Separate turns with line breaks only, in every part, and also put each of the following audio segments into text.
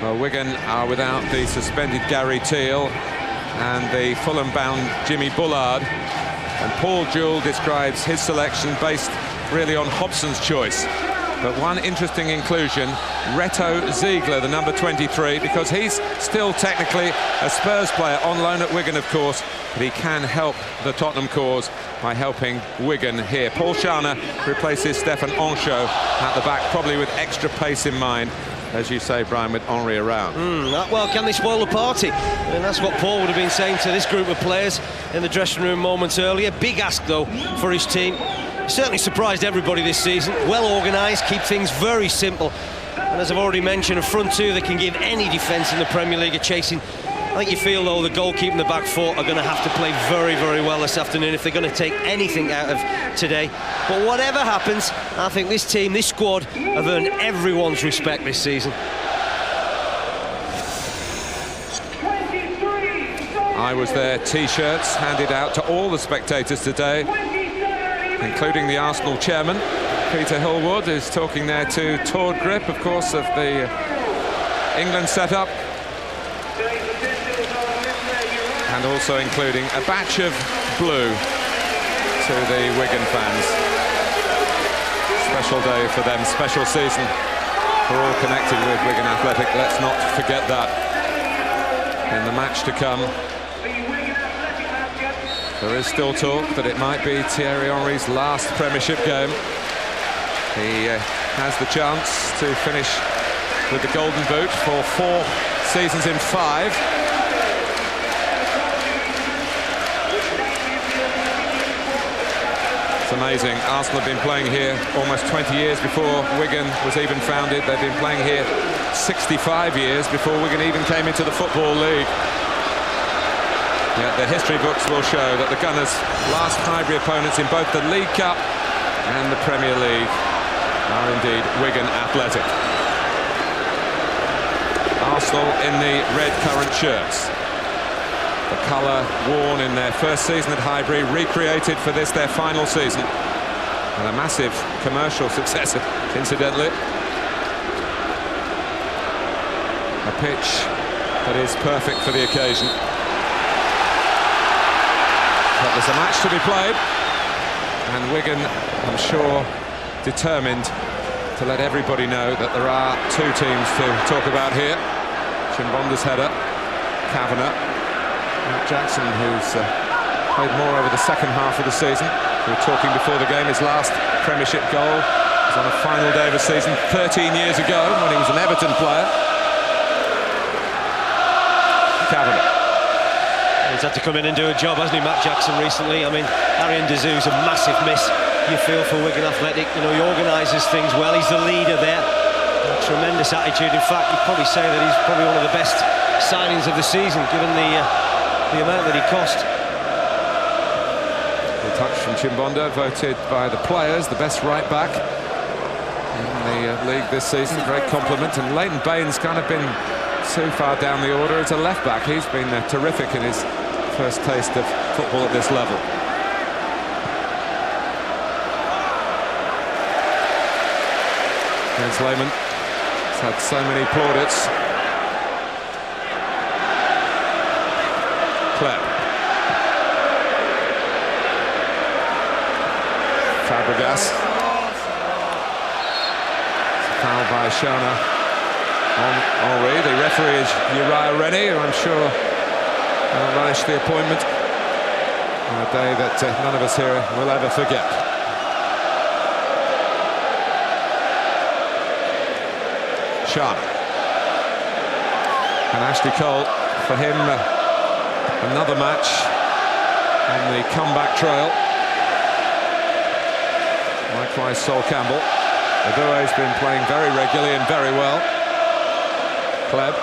Well, Wigan are without the suspended Gary Teale and the Fulham-bound Jimmy Bullard. And Paul Jewell describes his selection based really on Hobson's choice. But one interesting inclusion, Reto Ziegler, the number 23, because he's still technically a Spurs player, on loan at Wigan, of course, but he can help the Tottenham cause by helping Wigan here. Paul Scharner replaces Stefan Anchot at the back, probably with extra pace in mind, as you say, Brian, with Henry around.
Well, can they spoil the party? And that's what Paul would have been saying to this group of players in the dressing room moments earlier. Big ask, though, for his team. Certainly surprised everybody this season. Well organised, keep things very simple. And as I've already mentioned, a front two that can give any defence in the Premier League a chasing. I think you feel, though, the goalkeeper and the back four are going to have to play very, very well this afternoon if they're going to take anything out of today. But whatever happens, I think this team, this squad, have earned everyone's respect this season.
I was there, T-shirts handed out to all the spectators today, including the Arsenal chairman, Peter Hillwood, who's talking there to Tord Grip, of course, of the England setup. And also including a batch of blue to the Wigan fans. Special day for them, special season for all connected with Wigan Athletic. Let's not forget that. In the match to come, there is still talk that it might be Thierry Henry's last Premiership game. He has the chance to finish with the Golden Boot for 4 seasons in 5. It's amazing. Arsenal have been playing here almost 20 years before Wigan was even founded. They've been playing here 65 years before Wigan even came into the Football League. Yet the history books will show that the Gunners' last Highbury opponents in both the League Cup and the Premier League are indeed Wigan Athletic. Arsenal in the red currant shirts. The colour worn in their first season at Highbury, recreated for this, their final season. And a massive commercial success, incidentally. A pitch that is perfect for the occasion. But there's a match to be played, and Wigan, I'm sure, determined to let everybody know that there are 2 teams to talk about here. Chimbonda's header, Kavanagh, Matt Jackson, who's played more over the second half of the season. We were talking before the game, his last Premiership goal was on a final day of a season 13 years ago when he was an Everton player. Kavanagh.
He's had to come in and do a job, hasn't he, Matt Jackson, recently? I mean, Arian Dazou's a massive miss, you feel, for Wigan Athletic. You know, he organises things well, he's the leader there. A tremendous attitude. In fact, you'd probably say that he's probably one of the best signings of the season, given the amount that he cost.
The touch from Chimbonda, voted by the players the best right-back in the league this season. Great compliment. And Leighton Baines kind of been too far down the order as a left-back. He's been terrific in his first taste of football at this level. Jens Lehmann has had so many plaudits. Kleb. Fabregas. Foul by Scharner on Henry. The referee is Uriah Rennie, who I'm sure will relish the appointment on a day that none of us here will ever forget. Scharner. And Ashley Cole, for him, another match on the comeback trail. Likewise, Sol Campbell. Adue's been playing very regularly and very well. Kleb.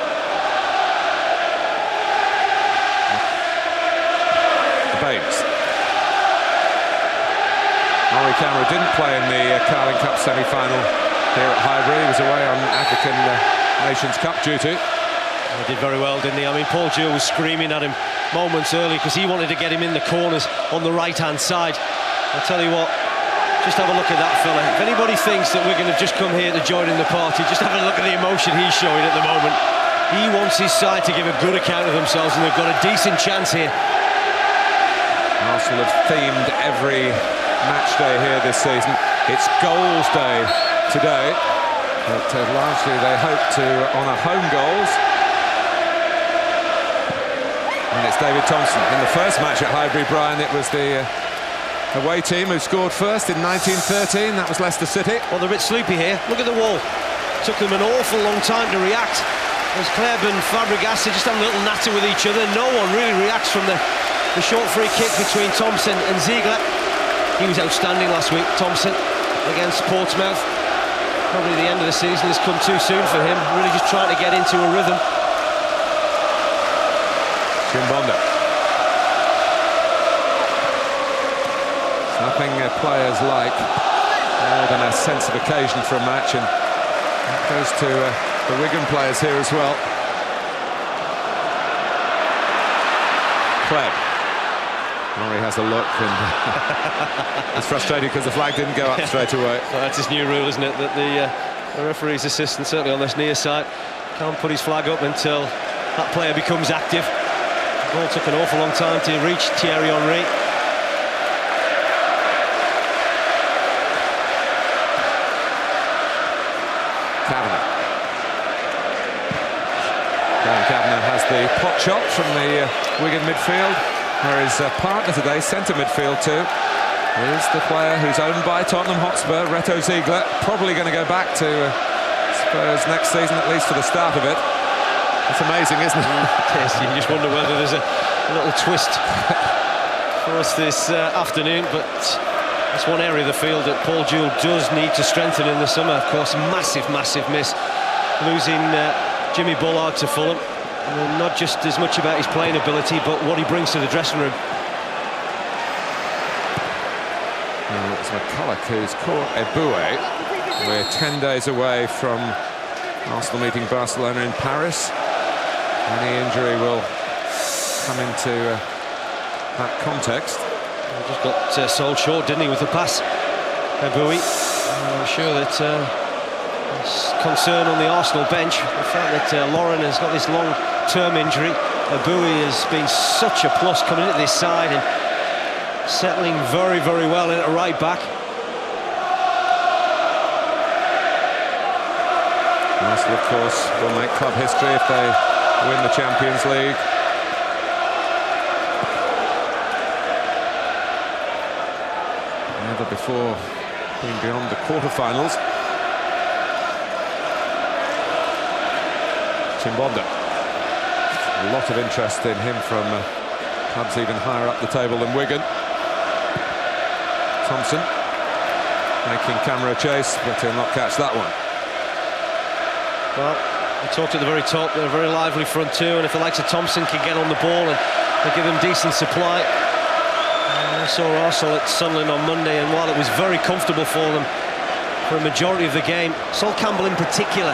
Baines. Henry Camara didn't play in the Carling Cup semi-final here at Highbury. He was away on African Nations Cup duty.
He did very well, didn't he? I mean, Paul Jewell was screaming at him moments early because he wanted to get him in the corners on the right-hand side. I'll tell you what, just have a look at that fella. If anybody thinks that we're going to just come here to join in the party, just have a look at the emotion he's showing at the moment. He wants his side to give a good account of themselves, and they've got a decent chance here.
Arsenal have themed every match day here this season. It's goals day today, but largely they hope to honour home goals. And it's David Thompson. In the first match at Highbury, Brian, it was the away team who scored first in 1913. That was Leicester City.
Well, they're a bit sleepy here. Look at the wall. Took them an awful long time to react. As Kleb and Fabregas are just having a little natter with each other. No one really reacts from the short free kick between Thompson and Ziegler. He was outstanding last week, Thompson, against Portsmouth. Probably the end of the season has come too soon for him. Really just trying to get into a rhythm.
Chimbonda. Nothing players like more than a sense of occasion for a match, and that goes to the Wigan players here as well. Kleb. Murray has a look and he's frustrated because the flag didn't go up straight away.
Well, that's his new rule, isn't it? That the referee's assistant, certainly on this near side, can't put his flag up until that player becomes active. The ball took an awful long time to reach Thierry Henry.
Kavanagh has the pot shot from the Wigan midfield, where his partner today, centre midfield too, is the player who's owned by Tottenham Hotspur, Reto Ziegler. Probably going to go back to Spurs next season, at least for the start of it. It's amazing, isn't it?
Yes, you just wonder whether there's a little twist for us this afternoon, but that's one area of the field that Paul Jewell does need to strengthen in the summer. Of course, massive miss losing Jimmy Bullard to Fulham. And not just as much about his playing ability, but what he brings to the dressing room.
It's McCulloch who's caught Eboué. We're 10 days away from Arsenal meeting Barcelona in Paris. Any injury will come into that context.
He just got sold short, didn't he, with the pass, Eboué. I'm sure that there's concern on the Arsenal bench. The fact that Lauren has got this long-term injury. Eboué has been such a plus coming into this side and settling very well in at right back.
Arsenal, of course, will make club history if they win the Champions League. Never before being beyond the quarter-finals. Chimbonda. A lot of interest in him from clubs even higher up the table than Wigan. Thompson making camera chase, but he'll not catch that one.
Well, we talked at the very top, they're a very lively front two, and if the likes of Thompson can get on the ball and they give them decent supply. I saw Arsenal at Sunderland on Monday, and while it was very comfortable for them for a majority of the game, Sol Campbell in particular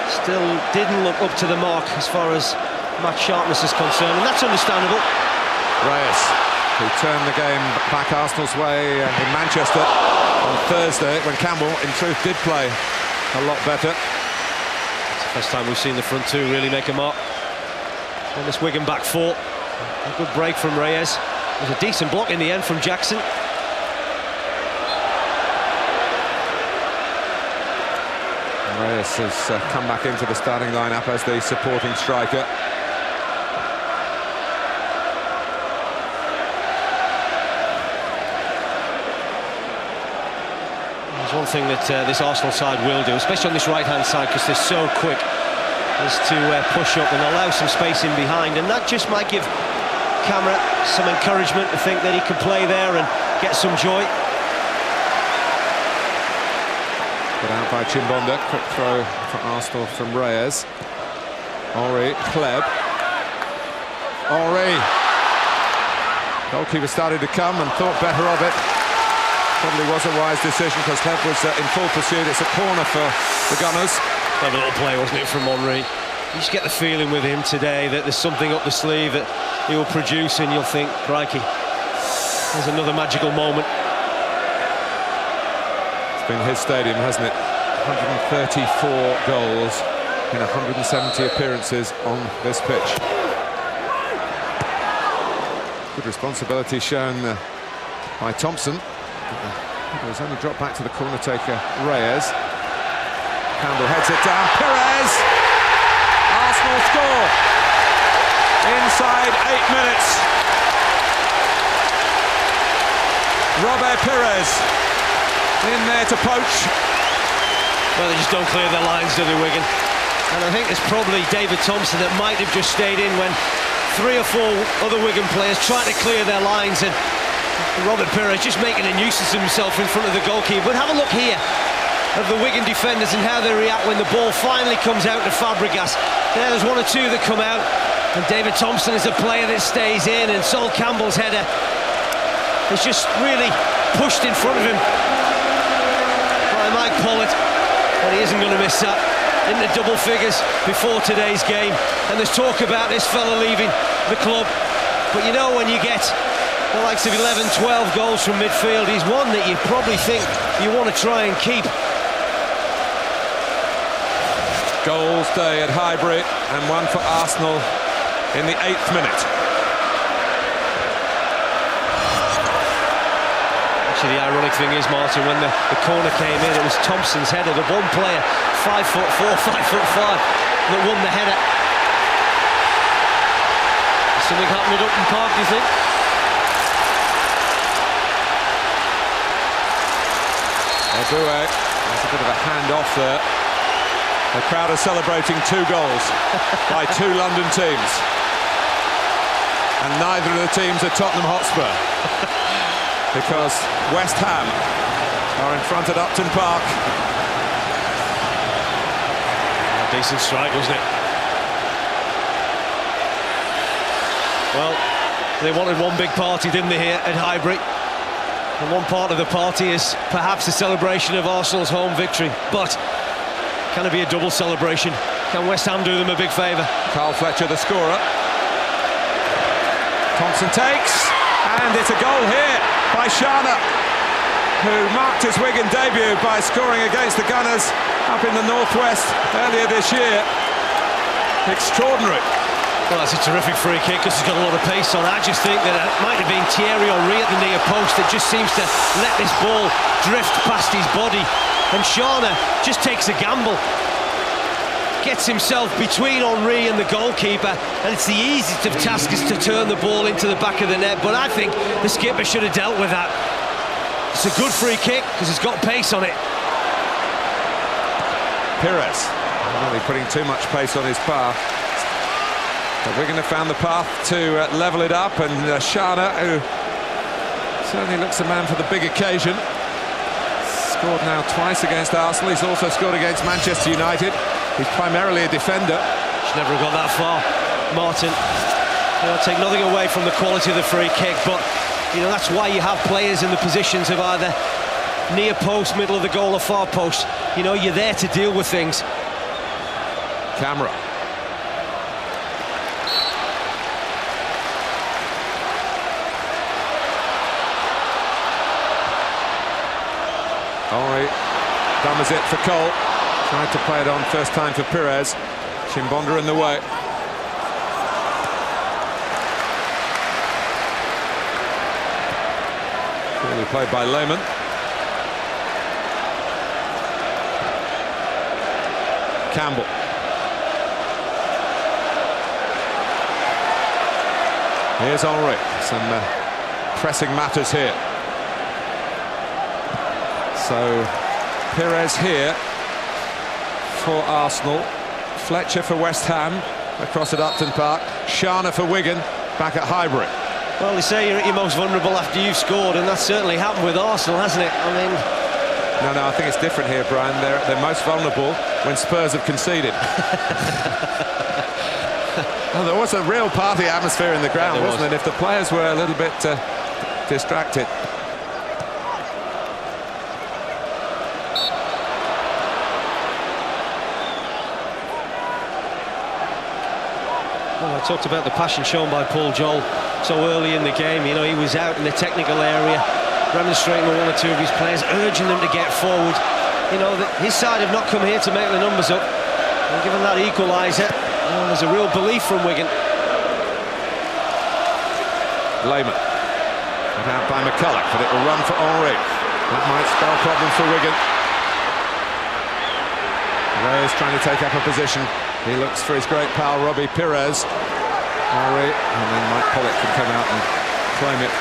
still didn't look up to the mark as far as match sharpness is concerned, and that's understandable.
Reyes, who turned the game back Arsenal's way in Manchester on Thursday, when Campbell, in truth, did play a lot better.
It's the first time we've seen the front two really make a mark on this Wigan back four. A good break from Reyes. It was a decent block in the end from Jackson.
Reyes has come back into the starting lineup as the supporting striker.
There's one thing that this Arsenal side will do, especially on this right-hand side, because they're so quick, is to push up and allow some space in behind, and that just might give Camera some encouragement to think that he can play there and get some joy.
Put out by Chimbonda. Quick throw for Arsenal from Reyes. Henry, Kleb. Henry. Goalkeeper started to come and thought better of it. Probably was a wise decision because Kleb was in full pursuit. It's a corner for the Gunners.
A little play, wasn't it, from Henry? You just get the feeling with him today that there's something up the sleeve that he'll produce, and you'll think, crikey, there's another magical moment.
Been his stadium, hasn't it? 134 goals in 170 appearances on this pitch. Good responsibility shown by Thompson. It was only dropped back to the corner taker, Reyes. Campbell heads it down. Perez! Arsenal score inside 8 minutes. Robert Perez in there to poach.
Well, they just don't clear their lines, do they, Wigan? And I think it's probably David Thompson that might have just stayed in when 3 or 4 other Wigan players trying to clear their lines, and Robert Perez just making a nuisance of himself in front of the goalkeeper. But have a look here of the Wigan defenders and how they react when the ball finally comes out to Fabregas. There's 1 or 2 that come out, and David Thompson is a player that stays in, and Sol Campbell's header is just really pushed in front of him by Mike Pollard, and he isn't going to miss that. Into double figures before today's game, and there's talk about this fella leaving the club, but you know, when you get the likes of 11, 12 goals from midfield, he's one that you probably think you want to try and keep.
Goals day at Highbury, and one for Arsenal in the 8th minute.
Actually, the ironic thing is, Martin, when the corner came in, it was Thompson's header, the one player, 5'4", 5'5", that won the header. Something happened at Upton Park, do you think?
There's a bit of a hand-off there. The crowd are celebrating 2 goals by 2 London teams. And neither of the teams are Tottenham Hotspur. Because West Ham are in front at Upton Park.
A decent strike, wasn't it? Well, they wanted one big party, didn't they, here at Highbury? And one part of the party is perhaps a celebration of Arsenal's home victory. But can it be a double celebration? Can West Ham do them a big favour?
Carl Fletcher, the scorer. Thompson takes, and it's a goal here by Shana, who marked his Wigan debut by scoring against the Gunners up in the northwest earlier this year. Extraordinary.
Well, that's a terrific free kick because he's got a lot of pace on. I just think that it might have been Thierry Henry at the near post that just seems to let this ball drift past his body, and Shana just takes a gamble, gets himself between Henry and the goalkeeper, and it's the easiest of tasks to turn the ball into the back of the net. But I think the skipper should have dealt with that. It's a good free kick because it's got pace on it.
Perez really putting too much pace on his path. But Wigan have found the path to level it up, and Shana, who certainly looks a man for the big occasion, scored now twice against Arsenal. He's also scored against Manchester United. He's primarily a defender.
Should never have got that far, Martin. You know, take nothing away from the quality of the free kick, but you know, that's why you have players in the positions of either near post, middle of the goal, or far post. You know, you're there to deal with things.
Camera. Henry dumbers it for Cole. Tried to play it on first time for Perez. Chimbonda in the way. Poorly played by Lehmann. Campbell. Here's Henry. Some pressing matters here. So Perez here for Arsenal, Fletcher for West Ham across at Upton Park, Shana for Wigan back at Highbury.
Well, they say you're at your most vulnerable after you've scored, and that's certainly happened with Arsenal, hasn't it? I mean,
no, I think it's different here, Brian. They're most vulnerable when Spurs have conceded. Well, there was a real party atmosphere in the ground, wasn't it? If the players were a little bit distracted.
Well, I talked about the passion shown by Paul Joel so early in the game. You know, he was out in the technical area, remonstrating with 1 or 2 of his players, urging them to get forward. You know, his side have not come here to make the numbers up. And given that equaliser, there's a real belief from Wigan.
Lehman. Cut out by McCulloch, but it will run for Henry. That might spell problems for Wigan. Reyes trying to take up a position. He looks for his great pal, Robbie Pires. Henry, and then Mike Pollock can come out and claim it.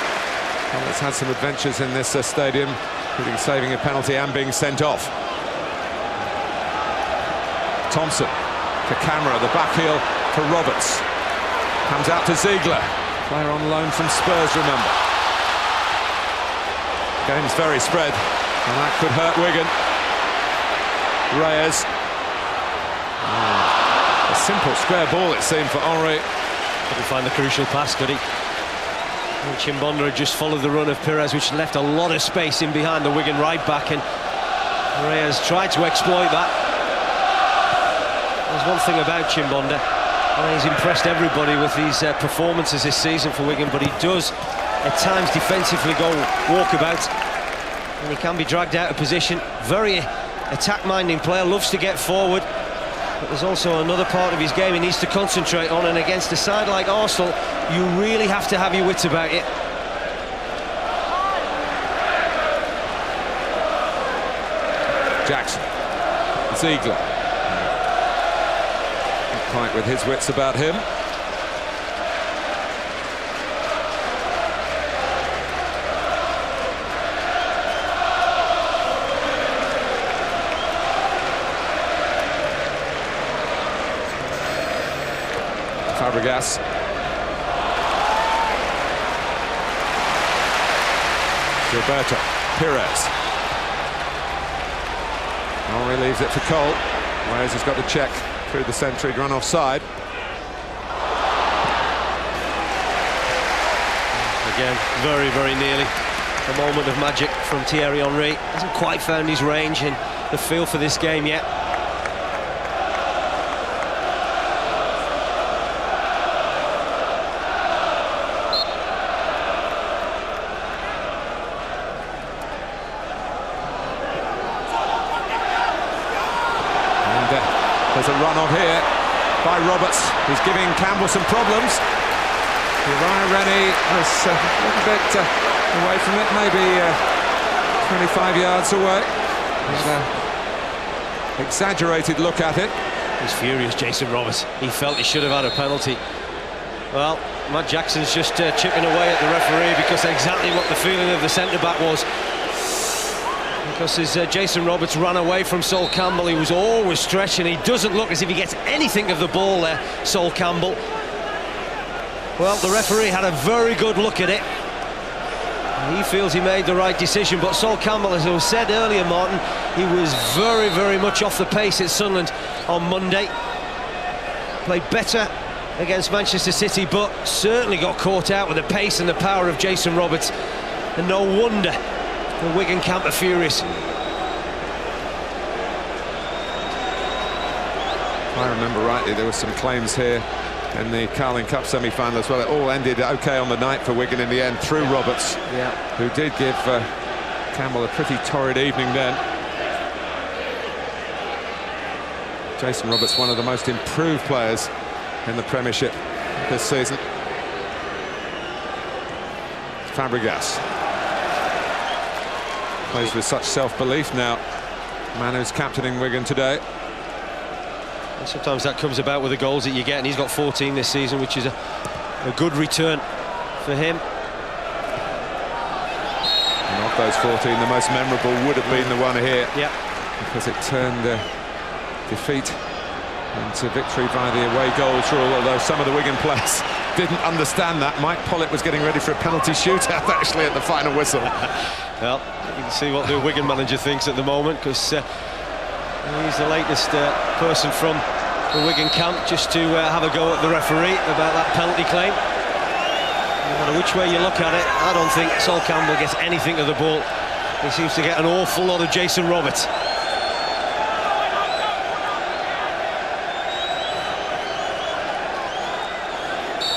Well, it's had some adventures in this stadium, including saving a penalty and being sent off. Thompson to Camera, the back heel for Roberts. Comes out to Ziegler, player on loan from Spurs, remember. Game's very spread, and that could hurt Wigan. Reyes. A simple square ball, it seemed, for Henry.
Couldn't find the crucial pass, could he? And Chimbonda had just followed the run of Pires, which left a lot of space in behind the Wigan right back, and Reyes tried to exploit that. There's one thing about Chimbonda, and he's impressed everybody with these performances this season for Wigan, but he does at times defensively go walkabout, and he can be dragged out of position. Very attack-minded player, loves to get forward, but there's also another part of his game he needs to concentrate on, and against a side like Arsenal, you really have to have your wits about it.
Jackson. Ziegler. Not quite with his wits about him. Fabregas. Gilberto. Pires. Henry leaves it for Cole. Reyes has got to check through the centre, he'd run offside.
Again, very, very nearly a moment of magic from Thierry Henry. Hasn't quite found his range and the feel for this game yet.
There's a run-on here by Roberts. He's giving Campbell some problems. Uriah Rennie was a little bit away from it, maybe 25 yards away. Exaggerated look at it.
He's furious, Jason Roberts. He felt he should have had a penalty. Well, Matt Jackson's just chipping away at the referee, because exactly what the feeling of the centre-back was. Because as Jason Roberts ran away from Sol Campbell, he was always stretching. He doesn't look as if he gets anything of the ball there, Sol Campbell. Well, the referee had a very good look at it. He feels he made the right decision, but Sol Campbell, as I said earlier, Martin, he was very, very much off the pace at Sunderland on Monday. Played better against Manchester City, but certainly got caught out with the pace and the power of Jason Roberts. And no wonder the Wigan camp are furious.
If I remember rightly, there were some claims here in the Carling Cup semi-final as well. It all ended okay on the night for Wigan in the end, through Roberts, who did give Campbell a pretty torrid evening then. Jason Roberts, one of the most improved players in the Premiership this season. Fabregas. Plays with such self-belief now. Man who's captaining Wigan today.
And sometimes that comes about with the goals that you get, and he's got 14 this season, which is a good return for him.
And of those 14, the most memorable would have been the one here.
Yeah.
Because it turned defeat into victory by the away goals rule, although some of the Wigan players didn't understand that. Mike Pollock was getting ready for a penalty shootout actually at the final whistle.
Well, you can see what the Wigan manager thinks at the moment, because he's the latest person from the Wigan camp just to have a go at the referee about that penalty claim. No matter which way you look at it, I don't think Sol Campbell gets anything of the ball. He seems to get an awful lot of Jason Roberts.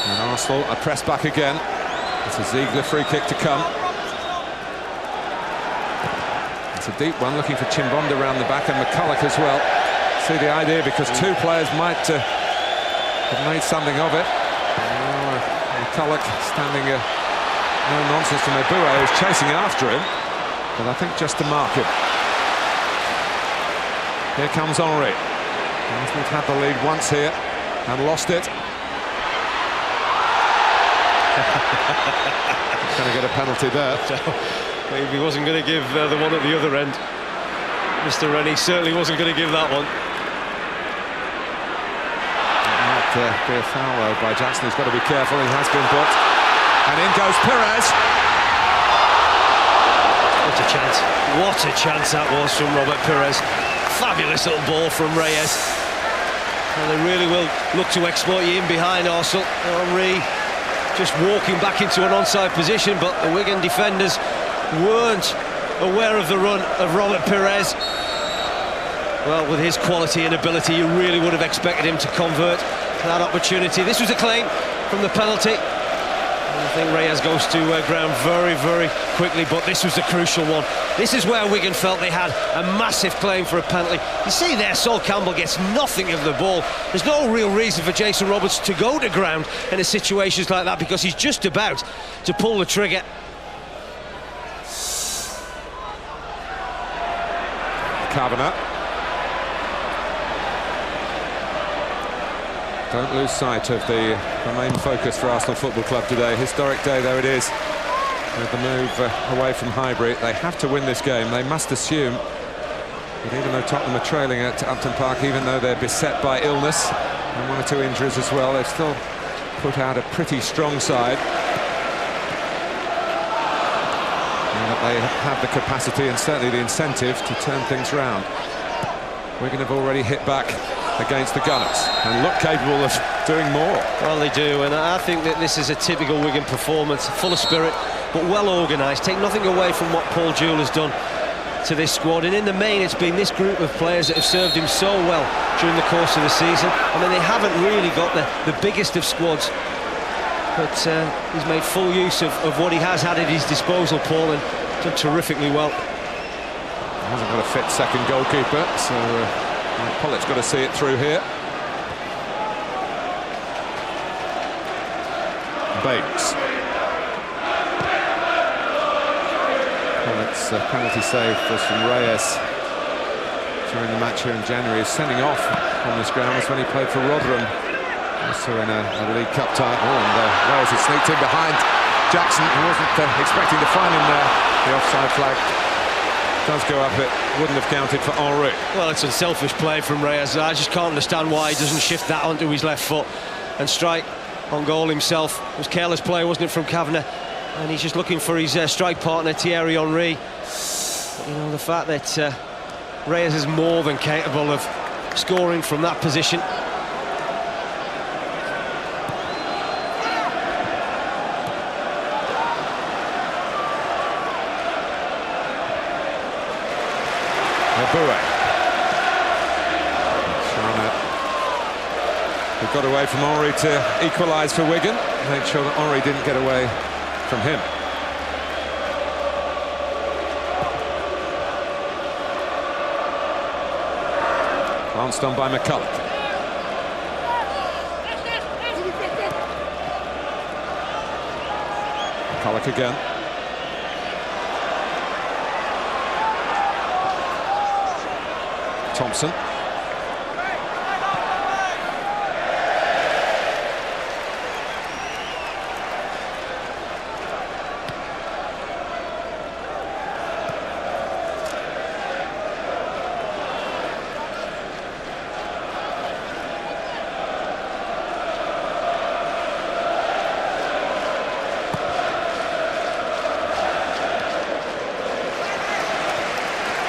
And Arsenal are pressed back again. It's a Ziegler free kick to come. It's a deep one, looking for Chimbonda around the back, and McCulloch as well. see the idea, because two players might have made something of it. McCulloch standing no nonsense to Mabue, who's chasing after him, but I think just to mark him. Here comes Henry. Arsenal had the lead once here and lost it. He's going to get a penalty there.
Maybe he wasn't going to give the one at the other end. Mr. Rennie certainly wasn't going to give that one.
It might be a foul though by Jackson. He's got to be careful. He has been booked. And in goes Perez.
What a chance. What a chance that was from Robert Perez. Fabulous little ball from Reyes. And they really will look to exploit you in behind Arsenal. Henry just walking back into an onside position, but the Wigan defenders weren't aware of the run of Robert Perez. Well, with his quality and ability, you really would have expected him to convert that opportunity. This was a claim from the penalty. And I think Reyes goes to ground very, very quickly, but this was the crucial one. This is where Wigan felt they had a massive claim for a penalty. You see there, Sol Campbell gets nothing of the ball. There's no real reason for Jason Roberts to go to ground in a situations like that, because he's just about to pull the trigger.
Kavanagh. Don't lose sight of the main focus for Arsenal Football Club today. Historic day though it is, with the move away from Highbury. They have to win this game. They must assume that even though Tottenham are trailing at Upton Park, even though they're beset by illness and one or two injuries as well, they've still put out a pretty strong side. And that they have the capacity and certainly the incentive to turn things round. Wigan have already hit back against the Gunners and look capable of doing more.
Well, they do, and I think that this is a typical Wigan performance, full of spirit but well organised. Take nothing away from what Paul Jewell has done to this squad, and in the main it's been this group of players that have served him so well during the course of the season. I mean, they haven't really got the biggest of squads, but he's made full use of what he has had at his disposal, Paul, and done terrifically well.
He hasn't got a fit second goalkeeper, so Pollock's got to see it through here. Bates. Pollock's penalty save was from Reyes during the match here in January. His sending off on this ground was when he played for Rotherham, also in a League Cup title, and Reyes had sneaked in behind Jackson, who wasn't expecting to find him there. The offside flag does go up, it wouldn't have counted for Henry.
Well, it's unselfish play from Reyes. I just can't understand why he doesn't shift that onto his left foot and strike on goal himself. It was careless play, wasn't it, from Kavanagh? And he's just looking for his strike partner, Thierry Henry. But, you know, the fact that Reyes is more than capable of scoring from that position.
Who got away from Henry to equalise for Wigan. Made sure that Henry didn't get away from him. Glanced on by McCulloch. McCulloch again. Thompson.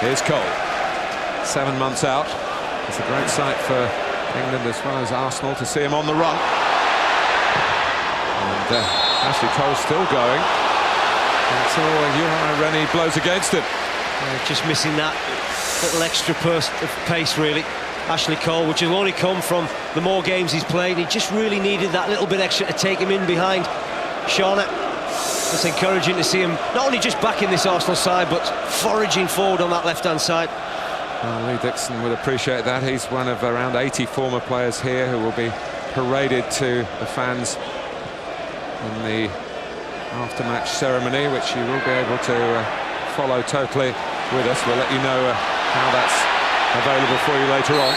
Here's Cole. 7 months out. It's a great sight for England as well as Arsenal to see him on the run. And Ashley Cole's still going until Uri Rennie blows against him.
Just missing that little extra burst of pace, really. Ashley Cole, which will only come from the more games he's played. He just really needed that little bit extra to take him in behind Shauna. It's encouraging to see him not only just back in this Arsenal side, but foraging forward on that left-hand side.
Well, Lee Dixon would appreciate that. He's one of around 80 former players here who will be paraded to the fans in the after-match ceremony, which you will be able to follow totally with us. We'll let you know how that's available for you later on.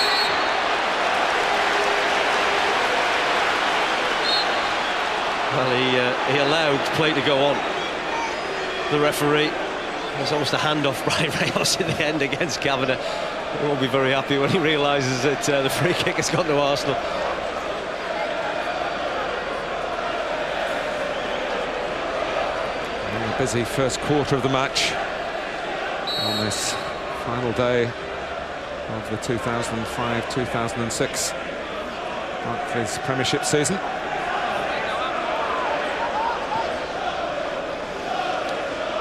Well, he allowed play to go on. The referee, there's almost a handoff Brian Rayos in the end against Kavanagh. He won't be very happy when he realises that the free kick has gone to Arsenal.
A busy first quarter of the match on this final day of the 2005-2006 Barclays Premiership season.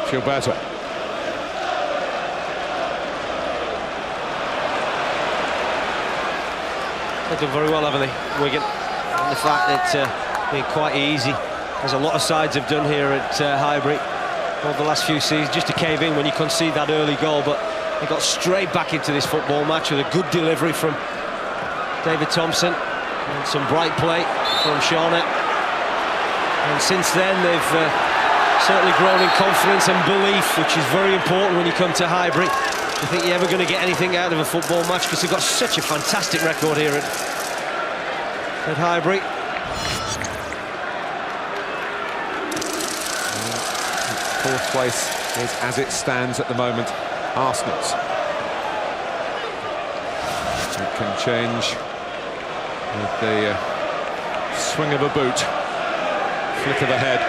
Gilberto.
They've done very well, haven't they, Wigan? And the fact that been quite easy, as a lot of sides have done here at Highbury over the last few seasons, just to cave in when you concede that early goal. But they got straight back into this football match with a good delivery from David Thompson and some bright play from Shawnee. And since then, they've certainly grown in confidence and belief, which is very important when you come to Highbury. You think you're ever going to get anything out of a football match, because they've got such a fantastic record here at Highbury.
Fourth place is, as it stands at the moment, Arsenal's. It can change with the swing of a boot, flick of a head.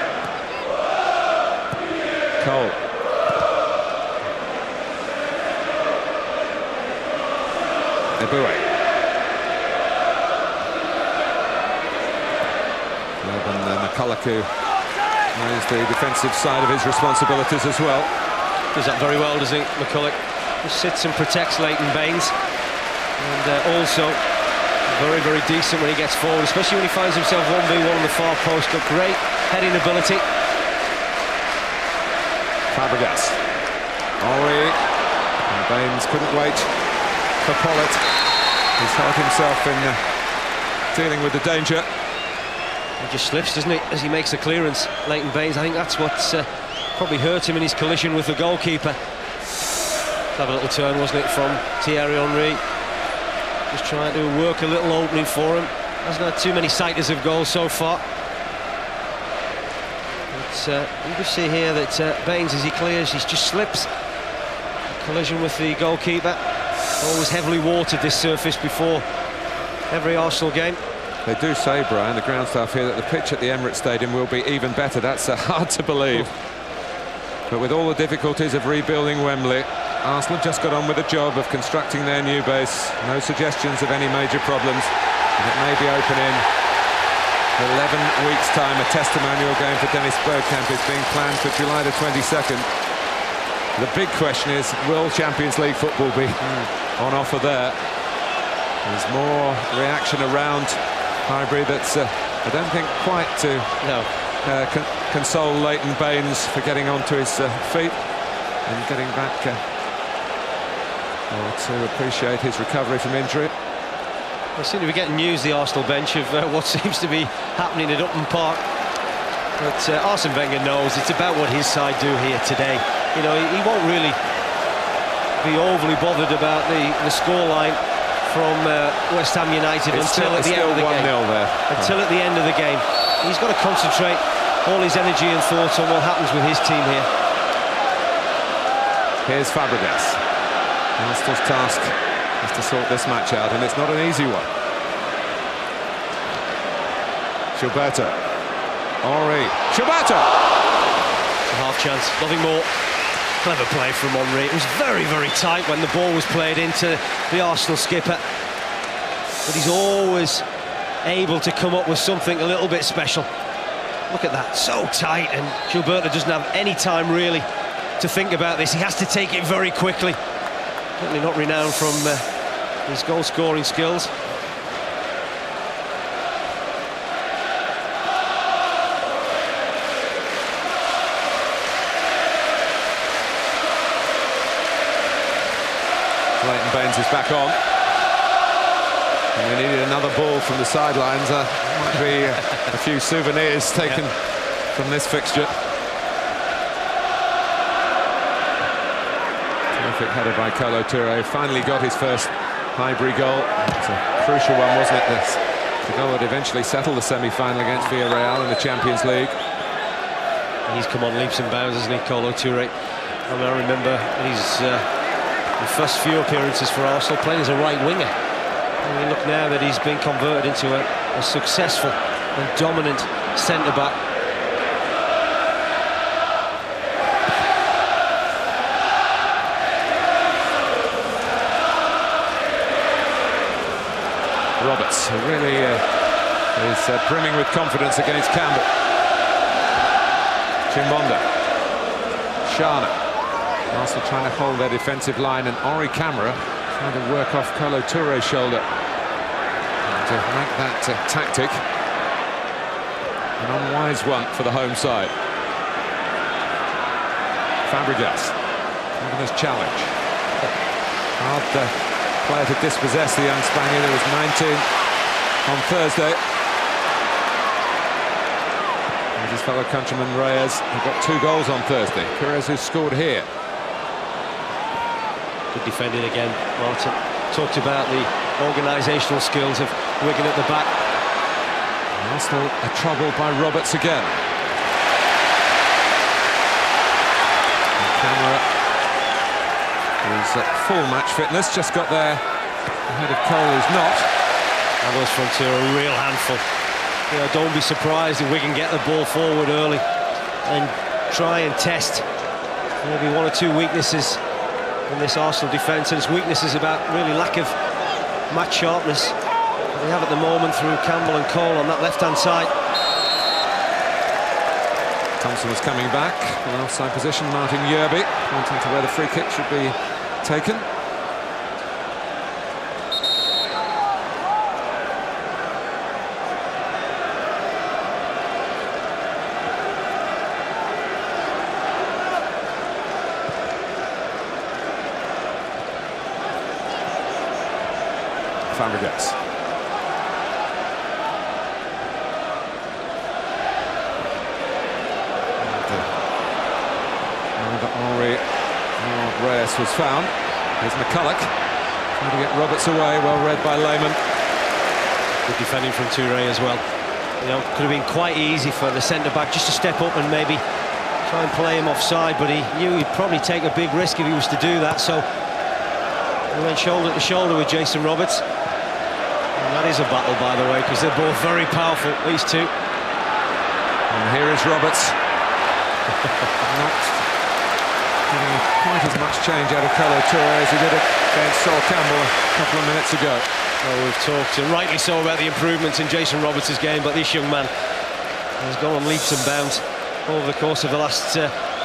Cole. Eboué. McCulloch knows the defensive side of his responsibilities as well.
Does that very well, doesn't he, McCulloch? He sits and protects Leighton Baines, and also very, very decent when he gets forward, especially when he finds himself 1v1 on the far post. Got great heading ability.
Fabregas. Henry. And Baines couldn't wait for Pollitt. He's hurt himself in dealing with the danger.
He just slips, doesn't he, as he makes the clearance, Leighton Baines. I think that's what's probably hurt him in his collision with the goalkeeper. Have a little turn, wasn't it, from Thierry Henry. Just trying to work a little opening for him. Hasn't had too many sighters of goals so far. But you can see here that Baines, as he clears, he just slips. Collision with the goalkeeper. Always heavily watered, this surface, before every Arsenal game.
They do say, Brian, the ground staff here, that the pitch at the Emirates Stadium will be even better. That's hard to believe. But with all the difficulties of rebuilding Wembley, Arsenal have just got on with the job of constructing their new base. No suggestions of any major problems. And it may be open in 11 weeks' time. A testimonial game for Dennis Bergkamp is being planned for July the 22nd. The big question is, will Champions League football be on offer there? There's more reaction around Highbury that's, I don't think, quite to console Leighton Baines for getting onto his feet and getting back, or to appreciate his recovery from injury.
They seem to be getting news, the Arsenal bench, of what seems to be happening at Upton Park. But Arsene Wenger knows it's about what his side do here today. You know, he won't really be overly bothered about the scoreline from West Ham United until at the end of the game.
There.
Until at the end of the game. He's got to concentrate all his energy and thoughts on what happens with his team here.
Here's Fabregas. Arsenal's task is to sort this match out, and it's not an easy one. Gilberto. Henry. Gilberto!
A half chance, nothing more. Clever play from Henry. It was very, very tight when the ball was played into the Arsenal skipper. But he's always able to come up with something a little bit special. Look at that, so tight, and Gilberto doesn't have any time really to think about this. He has to take it very quickly. Certainly not renowned from his goal-scoring skills.
Leighton Baines Evans is back on. And we needed another ball from the sidelines. Might be a few souvenirs taken from this fixture. Terrific header by Kolo Touré. Finally got his first Highbury goal. It's a crucial one, wasn't it? The goal that eventually settled the semi-final against Villarreal in the Champions League.
He's come on leaps and bounds, hasn't he, Kolo Touré? I mean, I remember his first few appearances for Arsenal playing as a right winger. And you look now that he's been converted into a successful and dominant centre-back.
Roberts, who really is brimming with confidence against Campbell. Chimbonda. Shana. Arsenal trying to hold their defensive line, and Henri Camara trying to work off Kolo Touré's shoulder. And to make that tactic an unwise one for the home side. Fabregas. Look at this challenge. Hard player to dispossess the young Spaniard, who was 19 on Thursday. And his fellow countryman Reyes, who got 2 goals on Thursday. Perez, who scored here.
Good defending again, Martin. Talked about the organisational skills of Wigan at the back.
Arsenal are troubled by Roberts again. And Camara, who's at full match fitness, just got there ahead of Cole, who's not.
And those front two are a real handful. You know, don't be surprised if Wigan get the ball forward early and try and test maybe 1 or 2 weaknesses in this Arsenal defence, and its weakness is about really lack of match sharpness that they have at the moment through Campbell and Cole on that left-hand side.
Thompson was coming back in an offside position. Martin Yerby pointing to where the free kick should be taken. Fabregas. Henri Reyes was found. Here's McCulloch trying to get Roberts away, well read by Lehmann.
Good defending from Touré as well. You know, could have been quite easy for the centre-back just to step up and maybe try and play him offside, but he knew he'd probably take a big risk if he was to do that, so he went shoulder to shoulder with Jason Roberts. And that is a battle, by the way, because they're both very powerful, these two.
And here is Roberts. Not getting quite as much change out of Kolo Touré as he did against Sol Campbell a couple of minutes ago.
Well, we've talked, and rightly so, about the improvements in Jason Roberts' game, but this young man has gone on leaps and bounds over the course of the last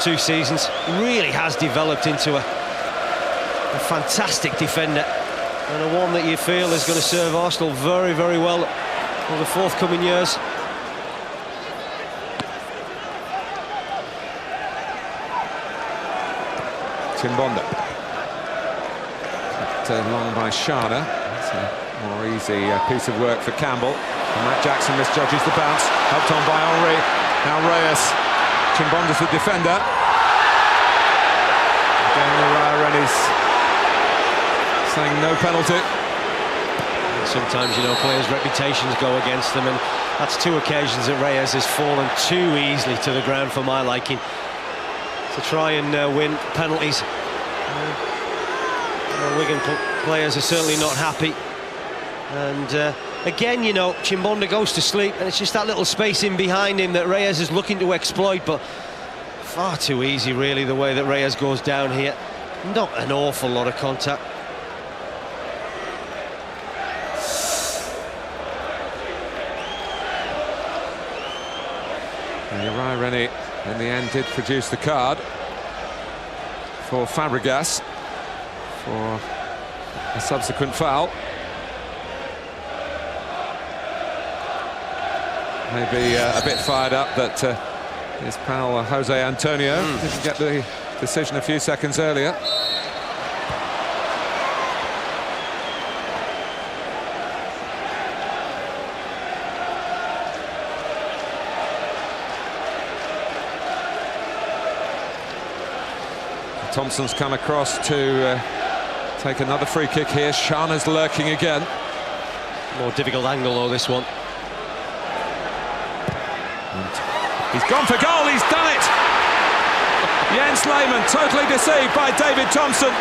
2 seasons. Really has developed into a fantastic defender, and a one that you feel is going to serve Arsenal very, very well over the forthcoming years.
Chimbonda. Kept long by Shana. It's a more easy piece of work for Campbell. And Matt Jackson misjudges the bounce. Helped on by Henri. Now Reyes. Chimbonda's the defender. Again, Rennie's saying no penalty.
Sometimes, you know, players' reputations go against them, and that's 2 occasions that Reyes has fallen too easily to the ground for my liking, to try and win penalties. Wigan players are certainly not happy, and again, you know, Chimbonda goes to sleep, and it's just that little space in behind him that Reyes is looking to exploit, but far too easy really the way that Reyes goes down here. Not an awful lot of contact.
And Rennie in the end did produce the card for Fabregas for a subsequent foul. Maybe a bit fired up that his pal Jose Antonio didn't get the decision a few seconds earlier. Thompson's come across to take another free kick here. Shana's lurking again.
More difficult angle though, this one.
And he's gone for goal, he's done it! Jens Lehmann totally deceived by David Thompson.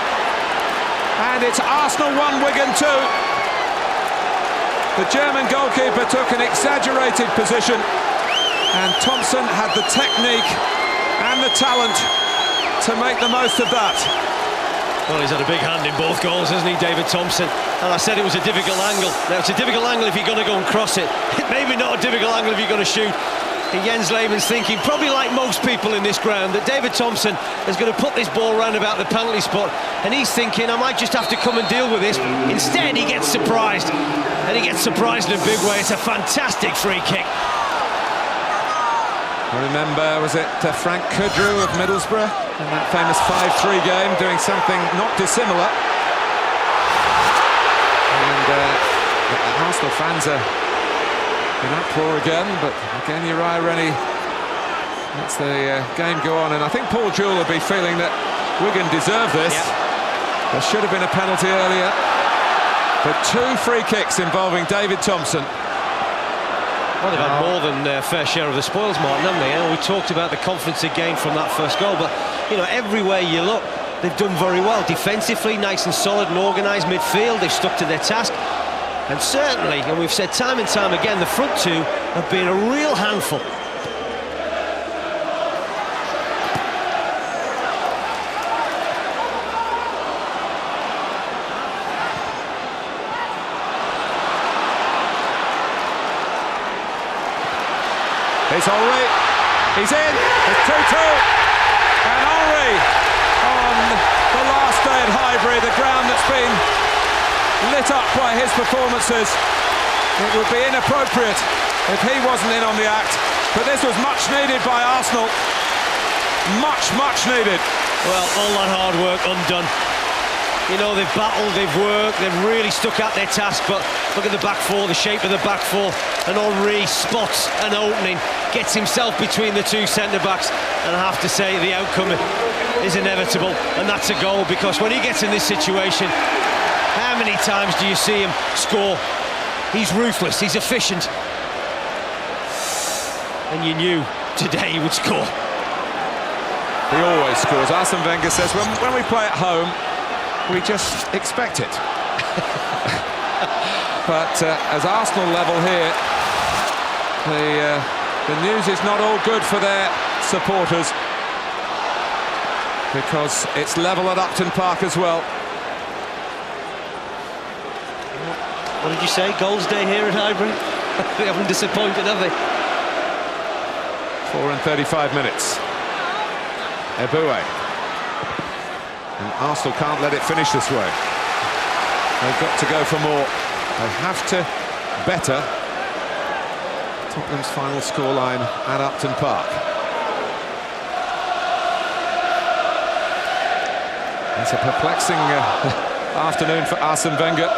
And it's Arsenal 1, Wigan 2. The German goalkeeper took an exaggerated position, and Thompson had the technique and the talent to make the most of that.
Well, he's had a big hand in both goals, hasn't he, David Thompson? And I said it was a difficult angle. Now, it's a difficult angle if you're going to go and cross it. Maybe not a difficult angle if you're going to shoot. And Jens Lehmann's thinking, probably like most people in this ground, that David Thompson is going to put this ball round about the penalty spot, and he's thinking, I might just have to come and deal with this. Instead, he gets surprised, and he gets surprised in a big way. It's a fantastic free kick.
I remember, was it Frank Kudru of Middlesbrough in that famous 5-3 game, doing something not dissimilar. And the Arsenal fans are in uproar again, but again Uriah Rennie lets the game go on, and I think Paul Jewell will be feeling that Wigan deserve this. Yep. There should have been a penalty earlier, but 2 free kicks involving David Thompson.
Well, they've had more than their fair share of the spoils, Martin, haven't they? We talked about the confidence they gained from that first goal, but you know, everywhere you look, they've done very well defensively, nice and solid and organised midfield. They've stuck to their task. And certainly, and we've said time and time again, the front two have been a real handful.
It's Henry. He's in. It's 2-2. And Henry on the last day at Highbury, the ground that's been lit up by his performances. It would be inappropriate if he wasn't in on the act, but this was much needed by Arsenal. Much needed.
Well, all that hard work undone. You know, they've battled, they've worked, they've really stuck at their task, but look at the back four, the shape of the back four, and Henry spots an opening, gets himself between the 2 centre-backs, and I have to say the outcome is inevitable, and that's a goal, because when he gets in this situation, how many times do you see him score? He's ruthless, he's efficient. And you knew today he would score.
He always scores. Arsene Wenger says when we play at home, we just expect it. But as Arsenal level here, the news is not all good for their supporters, because it's level at Upton Park as well.
What did you say? Goals day here at Highbury? They haven't disappointed, have they?
4 and 35 minutes. Eboué. And Arsenal can't let it finish this way. They've got to go for more. They have to better Tottenham's final scoreline at Upton Park. It's a perplexing afternoon for Arsene Wenger.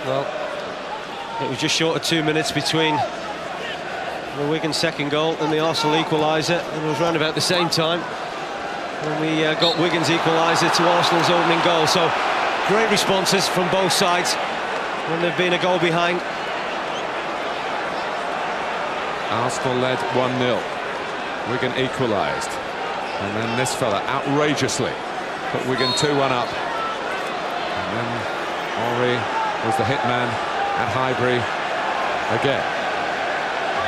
Well, it was just short of 2 minutes between the Wigan second goal and the Arsenal equaliser, and it was round about the same time when we got Wigan's equaliser to Arsenal's opening goal. So great responses from both sides when they've been a goal behind.
Arsenal led 1-0. Wigan equalised, and then this fella outrageously put Wigan 2-1 up, and then Henry was the hitman at Highbury again.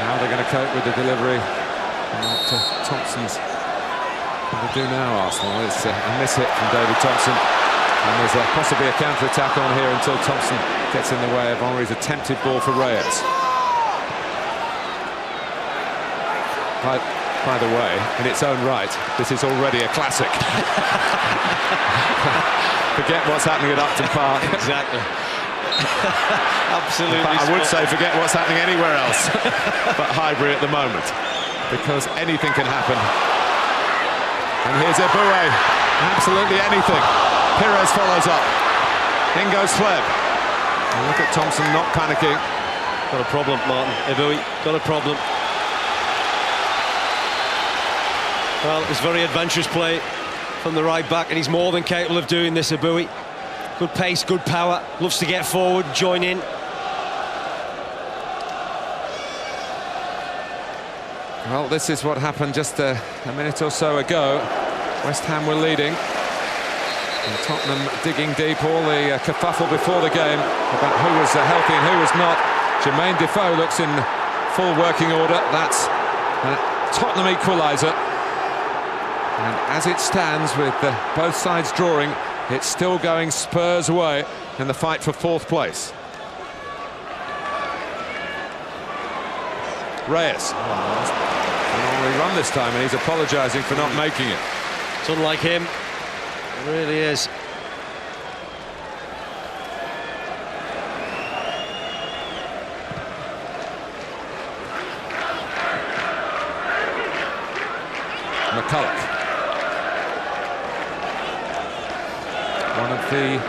How they're going to cope with the delivery to Thompson's going to do now, Arsenal. It's a miss-hit from David Thompson, and there's possibly a counter-attack on here until Thompson gets in the way of Henry's attempted ball for Reyes. By the way, in its own right, this is already a classic. Forget what's happening at Upton Park.
Exactly. Absolutely.
I would say forget what's happening anywhere else but Highbury at the moment, because anything can happen. And here's Eboué. absolutely anything. Pires follows up. In goes Fleb. And look at Thompson not panicking.
Got a problem, Martin. Highbury, got a problem. Well, it was very adventurous play from the right back, and he's more than capable of doing this, Highbury. Good pace, good power, loves to get forward, join in.
Well, this is what happened just a minute or so ago. West Ham were leading. And Tottenham digging deep, all the kerfuffle before the game about who was healthy and who was not. Jermaine Defoe looks in full working order. That's a Tottenham equaliser. And as it stands, with both sides drawing, it's still going Spurs away in the fight for 4th place. Reyes. Only run this time, and he's apologising for not making it.
It's unlike him. It really is.
McCulloch. One of the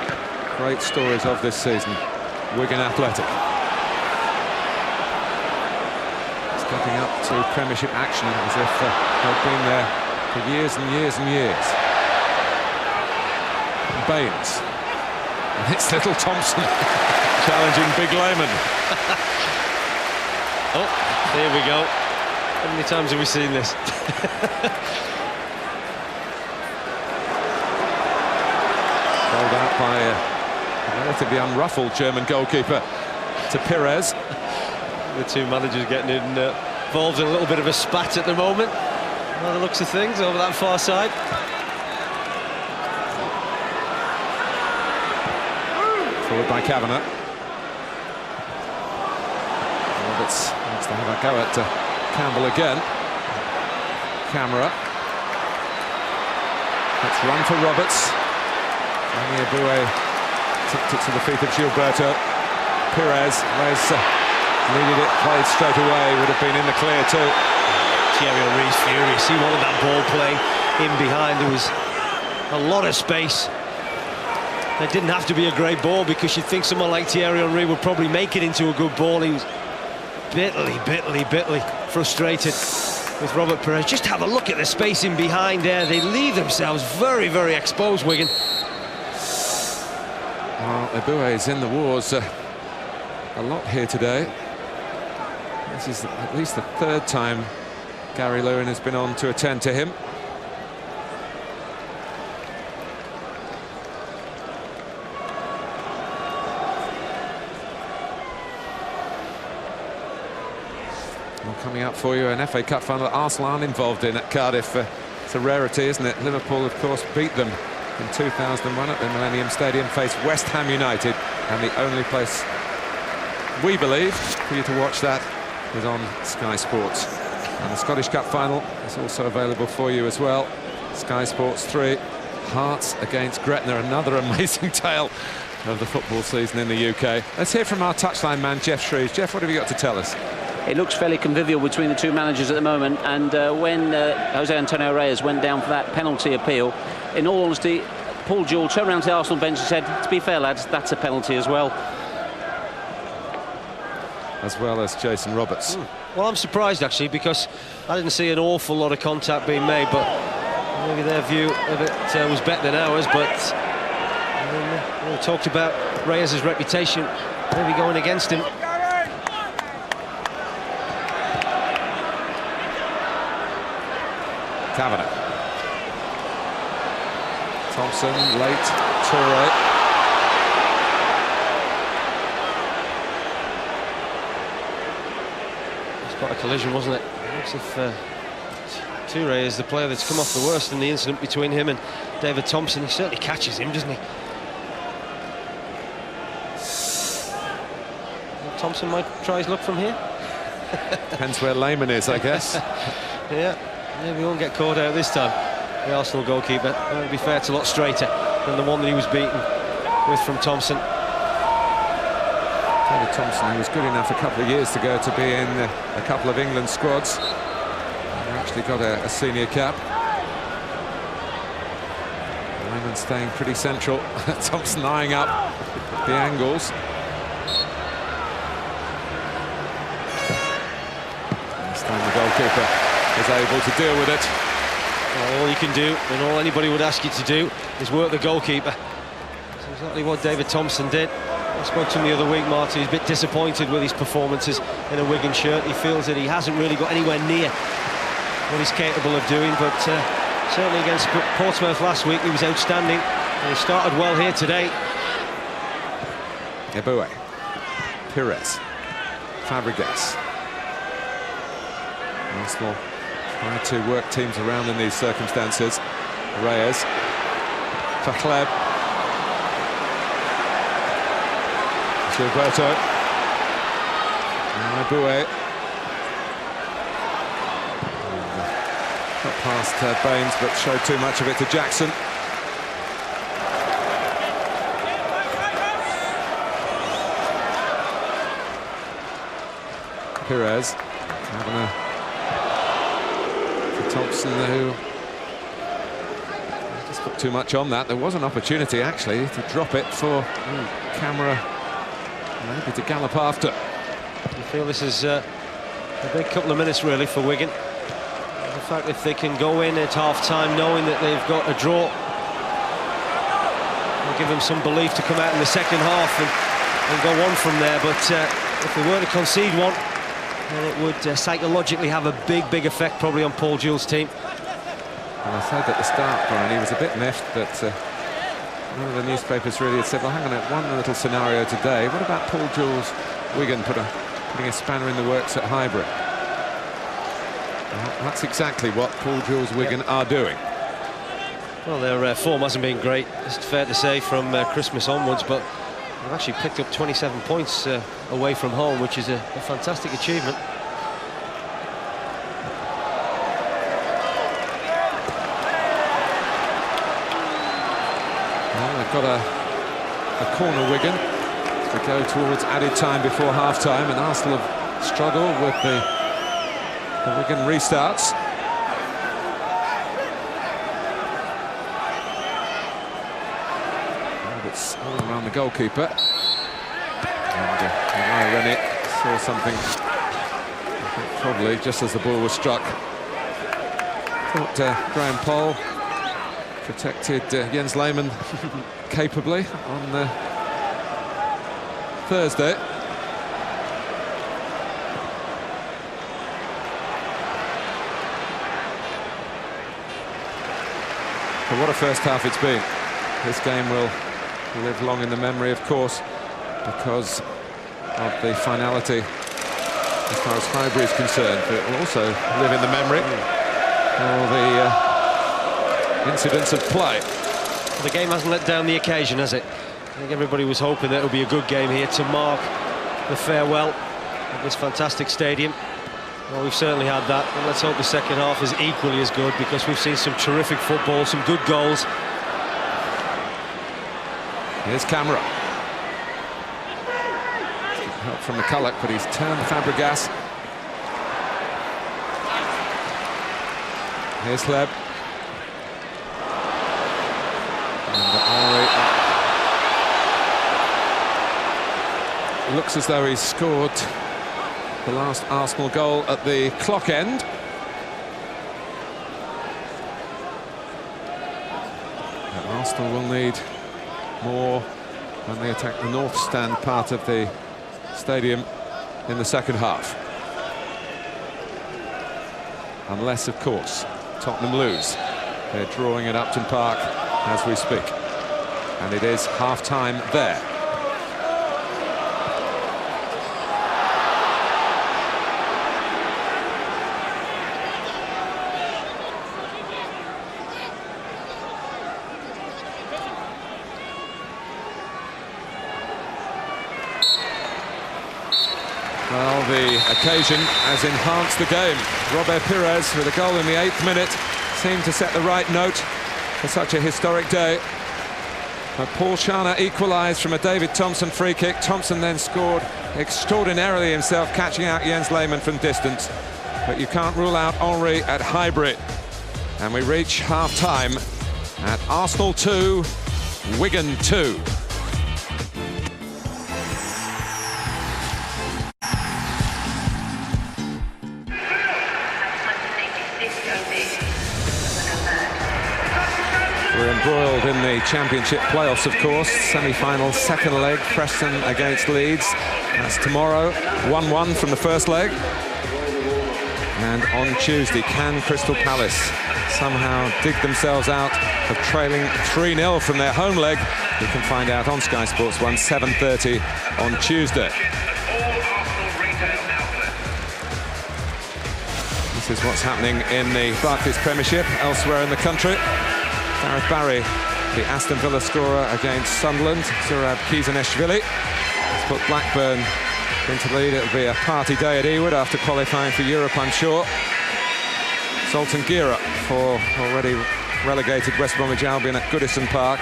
great stories of this season, Wigan Athletic. Stepping up to Premiership action as if they've been there for years and years and years. Baines. And it's little Thompson challenging Big Lehman.
Oh, there we go. How many times have we seen this?
Rolled out by a relatively unruffled German goalkeeper to Pires.
The two managers getting involved in a little bit of a spat at the moment, by the looks of things, over that far side.
Forward by Kavanagh. Roberts wants to have a go at Campbell again. Camera. Let's run for Roberts. Rami Aboué tipped it to the feet of Gilberto. Pires needed it, played straight away, would have been in the clear too.
Thierry Henry's furious. He wanted that ball playing in behind. There was a lot of space. It didn't have to be a great ball, because you'd think someone like Thierry Henry would probably make it into a good ball. He was bitterly frustrated with Robert Pires. Just have a look at the space in behind there. They leave themselves very, very exposed, Wigan.
Well, Aboué is in the wars a lot here today. This is at least the 3rd time Gary Lewin has been on to attend to him. Well, coming up for you, an FA Cup final that Arsenal aren't involved in at Cardiff. It's a rarity, isn't it? Liverpool, of course, beat them in 2001 at the Millennium Stadium, faced West Ham United, and the only place we believe for you to watch that is on Sky Sports. And the Scottish Cup final is also available for you as well. Sky Sports 3, Hearts against Gretna, another amazing tale of the football season in the UK. Let's hear from our touchline man, Jeff Shreves. Jeff, what have you got to tell us?
It looks fairly convivial between the two managers at the moment, and when Jose Antonio Reyes went down for that penalty appeal, in all honesty, Paul Jewell turned around to the Arsenal bench and said, to be fair, lads, that's a penalty as well.
As well as Jason Roberts.
Well, I'm surprised, actually, because I didn't see an awful lot of contact being made, but maybe their view of it was better than ours. But we talked about Reyes' reputation maybe going against him.
Kavanagh. Thompson, late, Toure.
It's quite a collision, wasn't it? It looks as if Toure is the player that's come off the worst in the incident between him and David Thompson. He certainly catches him, doesn't he? Well, Thompson might try his luck from here.
Depends where Lehman is, I guess.
Yeah, maybe he won't get caught out this time. The Arsenal goalkeeper, to be fair, it's a lot straighter than the one that he was beaten with from Thompson.
David Thompson, who was good enough a couple of years ago to be in a couple of England squads. He actually got a senior cap. Lehman staying pretty central. Thompson eyeing up the angles. This time the goalkeeper is able to deal with it.
Well, all you can do, and all anybody would ask you to do, is work the goalkeeper. That's exactly what David Thompson did. I spoke to him the other week, Marty. He's a bit disappointed with his performances in a Wigan shirt. He feels that he hasn't really got anywhere near what he's capable of doing, but certainly against Portsmouth last week he was outstanding, and he started well here today.
Eboué, Pires, Fabregas. Arsenal trying to work teams around in these circumstances. Reyes, Fachleb, Gilberto, Eboué. Got past Baines, but showed too much of it to Jackson. Pires having a Thompson, who just put too much on that. There was an opportunity actually to drop it for camera, maybe to gallop after.
You feel this is a big couple of minutes really for Wigan. The fact if they can go in at half-time knowing that they've got a draw, will give them some belief to come out in the second half and go on from there. But if they were to concede one, then it would psychologically have a big effect probably on Paul Jewell's team.
Well, I said at the start, Brian, he was a bit miffed that one of the newspapers really had said, well, hang on, one little scenario today. What about Paul Jewell's Wigan putting a spanner in the works at Highbury? Well, that's exactly what Paul Jewell's Wigan are doing.
Well, their form hasn't been great, it's fair to say, from Christmas onwards, but they've actually picked up 27 points away from home, which is a fantastic achievement.
Well, they've got a corner, Wigan, as we go towards added time before half-time, and Arsenal have struggled with the Wigan restarts. It's all around the goalkeeper. And Rennie saw something, I think probably just as the ball was struck. Thought Graham Poll protected Jens Lehmann capably on Thursday. But what a first half it's been. This game will live long in the memory, of course, because of the finality as far as Highbury is concerned, but it will also live in the memory for the incidents of play.
Well, the game hasn't let down the occasion, has it? I think everybody was hoping that it would be a good game here to mark the farewell of this fantastic stadium. Well, we've certainly had that, and let's hope the second half is equally as good, because we've seen some terrific football, some good goals.
Here's Camera. Help from McCulloch, but he's turned Fabregas. Here's Hleb. And it looks as though he's scored the last Arsenal goal at the clock end. But Arsenal will need more when they attack the north stand part of the stadium in the second half. Unless, of course, Tottenham lose. They're drawing at Upton Park as we speak. And it is half-time there. Well, the occasion has enhanced the game. Robert Pires with a goal in the 8th minute seemed to set the right note for such a historic day. But Paul Shana equalised from a David Thompson free kick. Thompson then scored extraordinarily himself, catching out Jens Lehmann from distance. But you can't rule out Henry at Highbury. And we reach half-time at Arsenal 2, Wigan 2. We're embroiled in the Championship playoffs, of course. Semi-final, second leg, Preston against Leeds. That's tomorrow, 1-1 from the first leg. And on Tuesday, can Crystal Palace somehow dig themselves out of trailing 3-0 from their home leg? You can find out on Sky Sports 1, 7:30 on Tuesday. This is what's happening in the Barclays Premiership elsewhere in the country. Gareth Barry, the Aston Villa scorer against Sunderland. Zurab Kizaneshvili has put Blackburn into lead. It'll be a party day at Ewood after qualifying for Europe, I'm sure. Zoltan Gira for already relegated West Bromwich Albion at Goodison Park.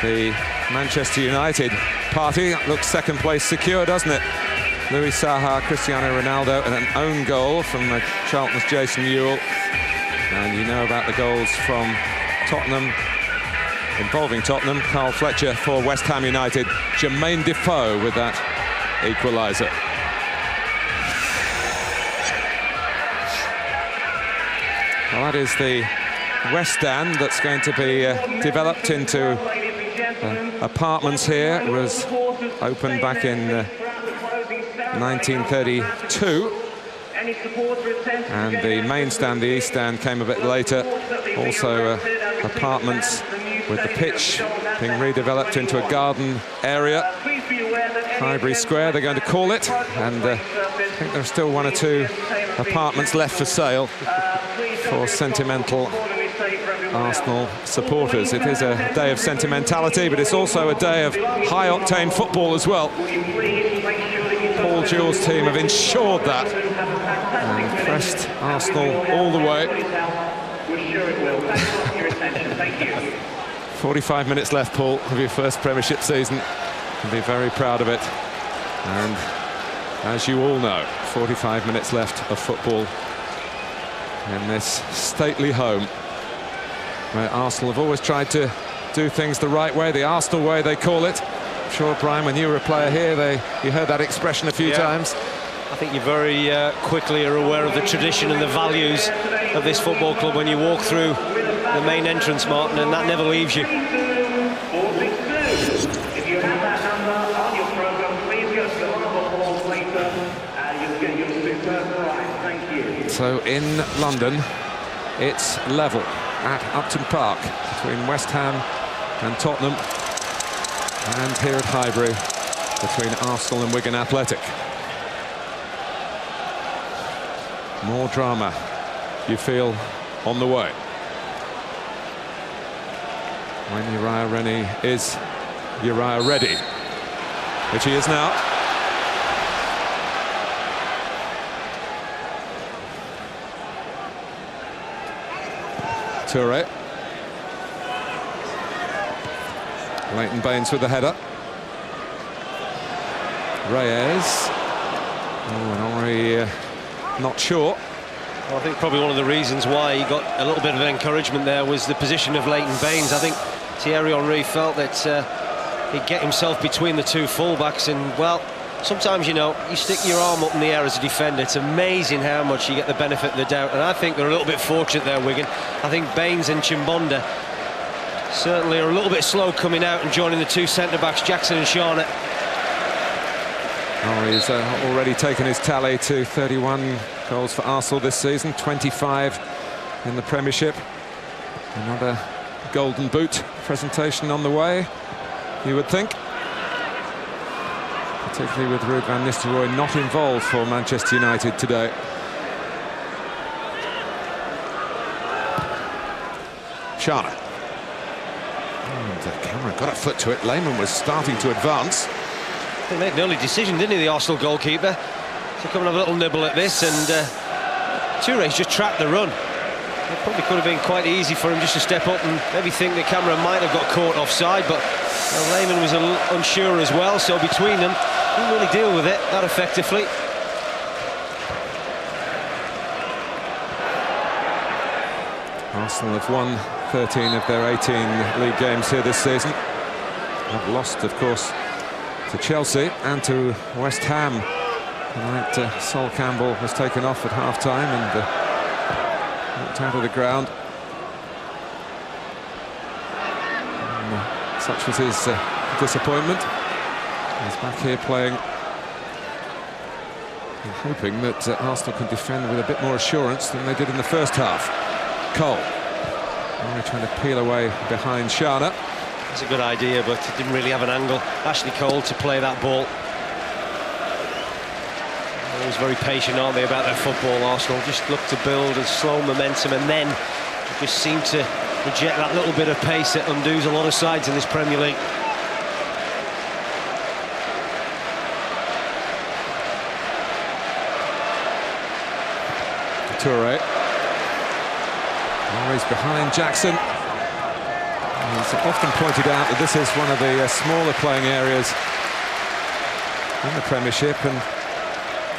The Manchester United party looks second place secure, doesn't it? Louis Saha, Cristiano Ronaldo, and an own goal from Charlton's Jason Ewell. And you know about the goals from Tottenham, involving Tottenham. Carl Fletcher for West Ham United. Jermaine Defoe with that equaliser. Well, that is the West Stand that's going to be developed into apartments here. It was opened back in 1932. And the main stand, the East Stand, came a bit later. Also apartments with the pitch being redeveloped into a garden area. Highbury Square, they're going to call it. And I think there are still 1 or 2 apartments left for sale for sentimental Arsenal supporters. It is a day of sentimentality, but it's also a day of high-octane football as well. Paul Jewell's team have ensured that and pressed Arsenal all the way. 45 minutes left, Paul, of your first Premiership season. You'll be very proud of it. And as you all know, 45 minutes left of football in this stately home, where Arsenal have always tried to do things the right way, the Arsenal way they call it. I'm sure, Brian, when you were a player here, you heard that expression a few times.
I think you very quickly are aware of the tradition and the values of this football club when you walk through the main entrance, Martin, and that never leaves you.
If you have that number on your programme, please go to one of the halls later and you'll get your superb prize. Thank you.
So in London, it's level at Upton Park between West Ham and Tottenham, and here at Highbury between Arsenal and Wigan Athletic. More drama, you feel, on the way. When Uriah Rennie is Uriah Ready, which he is now. Toure. Leighton Baines with the header. Reyes. Oh, and Henry not sure.
Well, I think probably one of the reasons why he got a little bit of encouragement there was the position of Leighton Baines. I think Thierry Henry felt that he'd get himself between the 2 fullbacks, and well, sometimes, you know, you stick your arm up in the air as a defender. It's amazing how much you get the benefit of the doubt, and I think they're a little bit fortunate there, Wigan. I think Baines and Chimbonda certainly are a little bit slow coming out and joining the 2 centre-backs, Jackson and Sharnett.
Henry's already taken his tally to 31 goals for Arsenal this season, 25 in the Premiership. Another Golden Boot presentation on the way, you would think. Particularly with Ruud van Nistelrooy not involved for Manchester United today. Sharna. And the camera got a foot to it. Lehmann was starting to advance.
He made an early decision, didn't he, the Arsenal goalkeeper, to come and have a little nibble at this, and Touré's just tracked the run. It probably could have been quite easy for him just to step up and maybe think the camera might have got caught offside, but Lehmann was unsure as well, so between them, didn't really deal with it that effectively.
Arsenal have won 13 of their 18 league games here this season. Have lost, of course, to Chelsea and to West Ham. Tonight, Sol Campbell was taken off at half-time and knocked out of the ground. And, such was his disappointment. He's back here playing and hoping that Arsenal can defend with a bit more assurance than they did in the first half. Cole. Only trying to peel away behind Shana.
It's a good idea, but it didn't really have an angle. Ashley Cole to play that ball. Always very patient, aren't they, about their football, Arsenal? Just look to build a slow momentum and then just seem to reject that little bit of pace that undoes a lot of sides in this Premier League.
Toure. Always behind Jackson. He's often pointed out that this is one of the smaller playing areas in the Premiership, and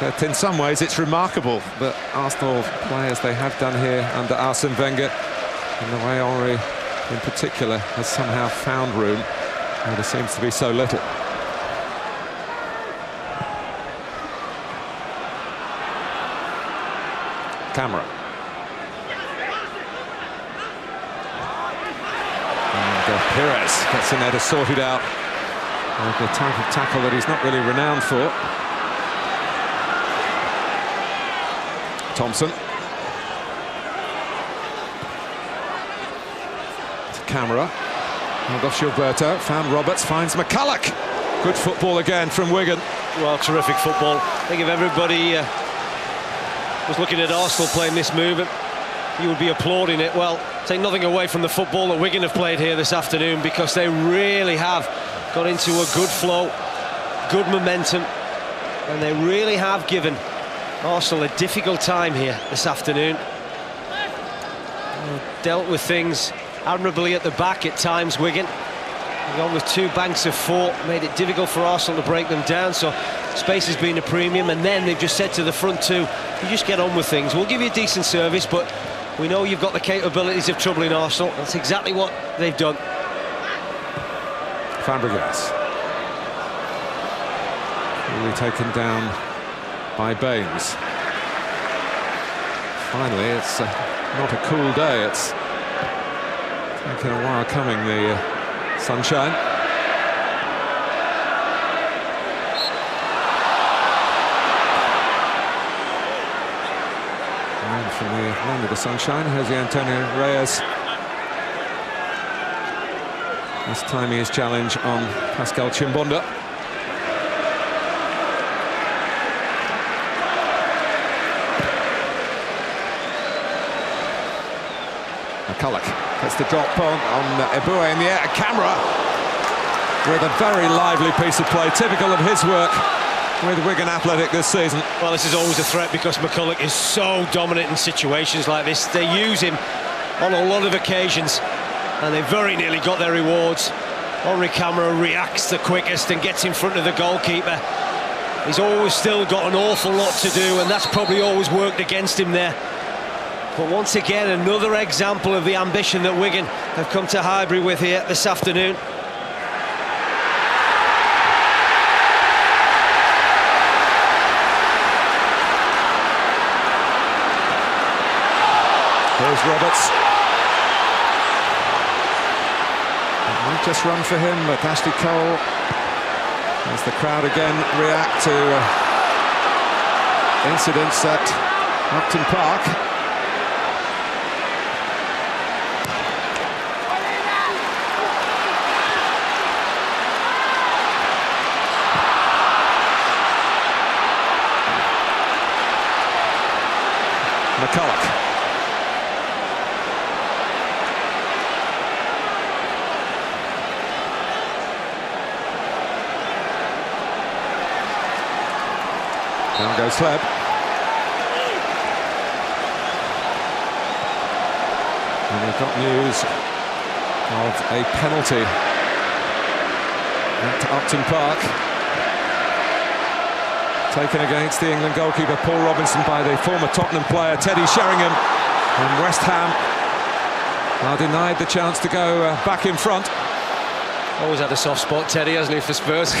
that in some ways it's remarkable that Arsenal play as they have done here under Arsene Wenger, and the way Henry in particular has somehow found room where there seems to be so little. Camera. And Perez gets in there to sort it out with the type of tackle that he's not really renowned for. Thompson. To Camera. Held off Gilberto. Found Roberts. Finds McCulloch. Good football again from Wigan.
Well, terrific football. I think if everybody was looking at Arsenal playing this move, you would be applauding it. Well, take nothing away from the football that Wigan have played here this afternoon, because they really have got into a good flow, good momentum, and they really have given Arsenal a difficult time here this afternoon. Dealt with things admirably at the back at times, Wigan. Gone with two banks of four, made it difficult for Arsenal to break them down, so space has been a premium, and then they've just said to the front two, you just get on with things. We'll give you a decent service, but we know you've got the capabilities of troubling Arsenal. That's exactly what they've done.
Fabregas. Really taken down by Baines. Finally, it's not a cool day. It's taken a while coming, the sunshine. And from the land of the sunshine, Jose Antonio Reyes. This time his challenge on Pascal Chimbonda. McCulloch gets the drop on Eboué in the air. Camera with a very lively piece of play, typical of his work with Wigan Athletic this season.
Well, this is always a threat because McCulloch is so dominant in situations like this. They use him on a lot of occasions, and they very nearly got their rewards. Henry Camera reacts the quickest and gets in front of the goalkeeper. He's always still got an awful lot to do, and that's probably always worked against him there. But once again, another example of the ambition that Wigan have come to Highbury with here this afternoon.
Here's Roberts. It might just run for him, but Ashley Cole, as the crowd again react to incidents at Upton Park. McCulloch. Down goes Sleb. And we've got news of a penalty at Upton Park, taken against the England goalkeeper Paul Robinson by the former Tottenham player Teddy Sheringham, and West Ham are denied the chance to go back in front.
Always had a soft spot, Teddy, hasn't he, for Spurs?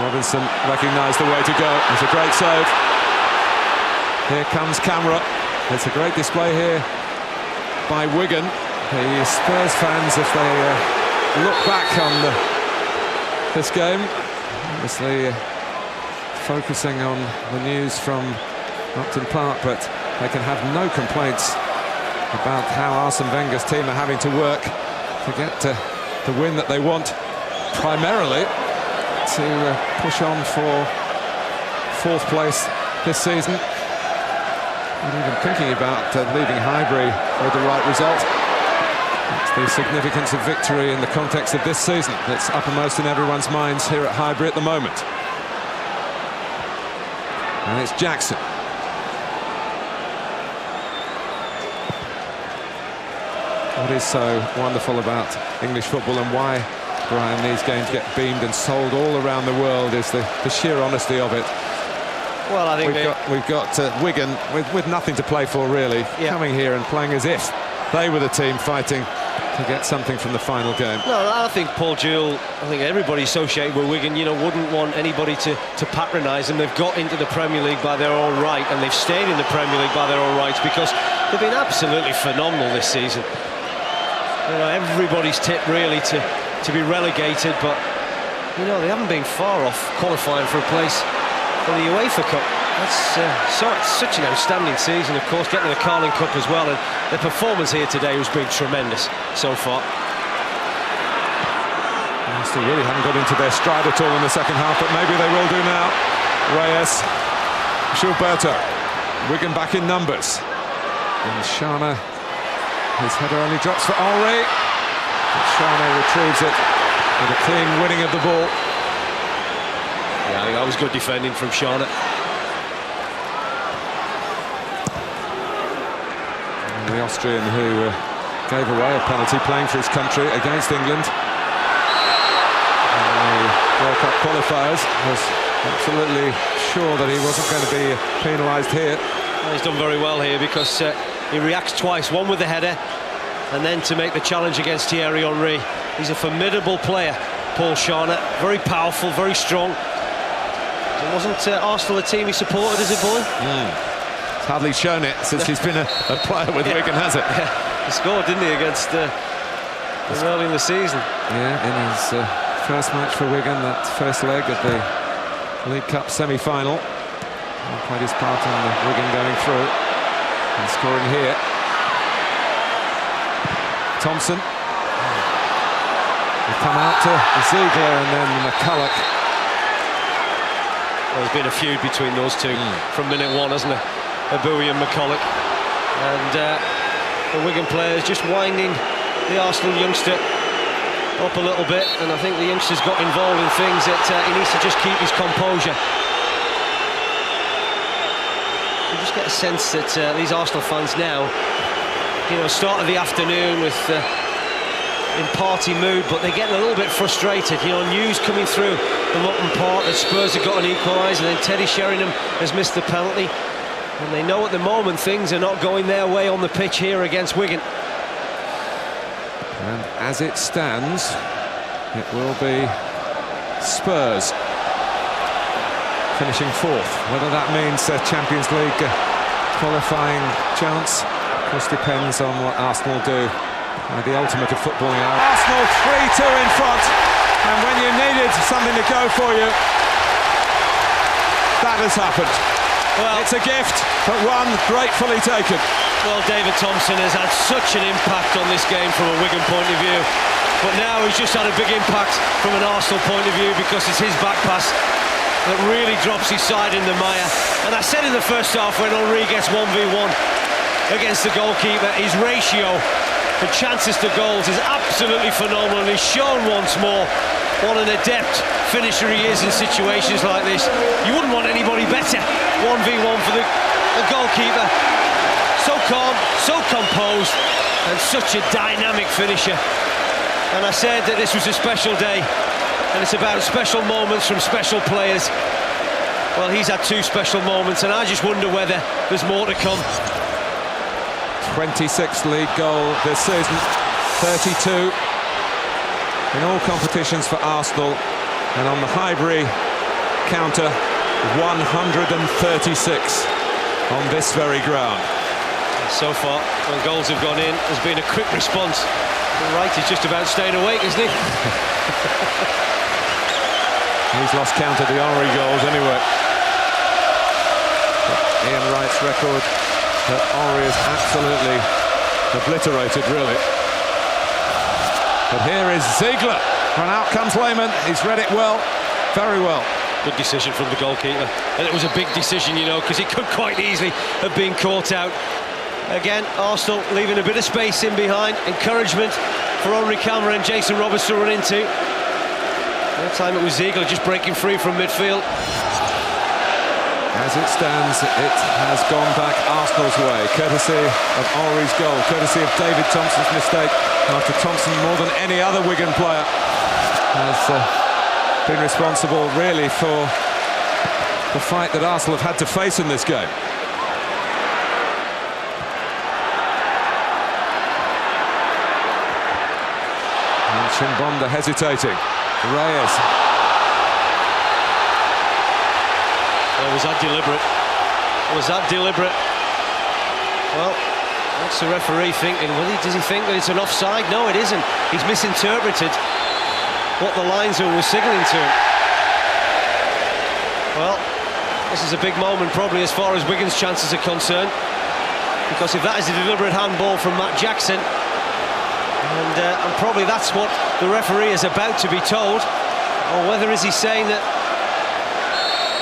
Robinson recognised the way to go. It's a great save. Here comes Camera. It's a great display here by Wigan. The Spurs fans, if they look back on this game, obviously focusing on the news from Upton Park, but they can have no complaints about how Arsene Wenger's team are having to work to get the win that they want, primarily to push on for 4th place this season. Not even thinking about leaving Highbury with the right result. It's the significance of victory in the context of this season that's uppermost in everyone's minds here at Highbury at the moment. And it's Jackson. What is so wonderful about English football, and why, Brian, these games get beamed and sold all around the world, is the sheer honesty of it.
Well, I think
we've got Wigan with nothing to play for, really, coming here and playing as if they were the team fighting to get something from the final game.
No, I think Paul Jewell, I think everybody associated with Wigan, you know, wouldn't want anybody to patronise them. They've got into the Premier League by their own right, and they've stayed in the Premier League by their own rights because they've been absolutely phenomenal this season. You know, everybody's tipped really to be relegated, but you know, they haven't been far off qualifying for a place for the UEFA Cup. That's such an outstanding season, of course, getting the Carling Cup as well, and the performance here today has been tremendous so far.
They still really haven't got into their stride at all in the second half, but maybe they will do now. Reyes, Gilberto, Wigan back in numbers, and Shana. His header only drops for Henry. Shana retrieves it with a clean winning of the ball.
Yeah, I think that was good defending from Shana.
The Austrian who gave away a penalty playing for his country against England in the World Cup qualifiers was absolutely sure that he wasn't going to be penalised here.
Well, he's done very well here because he reacts twice, one with the header and then to make the challenge against Thierry Henry. He's a formidable player, Paul Shana, very powerful, very strong. It wasn't Arsenal a team he supported as a boy?
He's hardly shown it since he's been a player with Wigan, has it?
Yeah. He scored, didn't he, against early in the season?
Yeah, in his first match for Wigan, that first leg of the League Cup semi-final. He played his part in the Wigan going through and scoring here. Thompson. They come out to Ziegler and then McCulloch.
Well, there's been a feud between those two from minute one, hasn't there? Abui and McCulloch. And the Wigan players just winding the Arsenal youngster up a little bit, and I think the youngster's got involved in things that he needs to just keep his composure. You just get a sense that these Arsenal fans now, you know, start of the afternoon with in party mood, but they're getting a little bit frustrated. You know, news coming through from Upton Park that Spurs have got an equaliser, and then Teddy Sheringham has missed the penalty, and they know at the moment things are not going their way on the pitch here against Wigan.
And as it stands, it will be Spurs finishing 4th. Whether that means a Champions League qualifying chance, of course, depends on what Arsenal do. The ultimate of footballing hour. Arsenal 3-2 in front, and when you needed something to go for you, that has happened. Well, it's a gift, but one gratefully taken.
Well, David Thompson has had such an impact on this game from a Wigan point of view, but now he's just had a big impact from an Arsenal point of view because it's his back pass that really drops his side in the mire. And I said in the first half, when Henry gets 1v1 against the goalkeeper, his ratio for chances to goals is absolutely phenomenal, and he's shown once more what an adept finisher he is in situations like this. You wouldn't want anybody better. 1v1 for the goalkeeper. So calm, so composed, and such a dynamic finisher. And I said that this was a special day, and it's about special moments from special players. Well, he's had 2 special moments, and I just wonder whether there's more to come.
26th league goal this season, 32 in all competitions for Arsenal, and on the Highbury counter, 136 on this very ground.
So far, when goals have gone in, there's been a quick response. The right is just about staying awake, isn't he?
He's lost count of the Henry goals anyway. But Ian Wright's record that Henry is absolutely obliterated, really. But here is Ziegler, and out comes Lehmann. He's read it well, very well.
Good decision from the goalkeeper, and it was a big decision, you know, because he could quite easily have been caught out. Again, Arsenal leaving a bit of space in behind. Encouragement for Henry Cameron and Jason Roberts to run into. That time it was Ziegler just breaking free from midfield.
As it stands, it has gone back Arsenal's way, courtesy of Henry's goal, courtesy of David Thompson's mistake, after Thompson, more than any other Wigan player, has been responsible really for the fight that Arsenal have had to face in this game. And Chimbonda hesitating. Reyes.
Oh, was that deliberate? Was that deliberate? Well, what's the referee thinking? Does he think that it's an offside? No, it isn't. He's misinterpreted what the linesman was signalling to him. Well, this is a big moment probably as far as Wigan's chances are concerned, because if that is a deliberate handball from Matt Jackson, and probably that's what the referee is about to be told, or whether is he saying that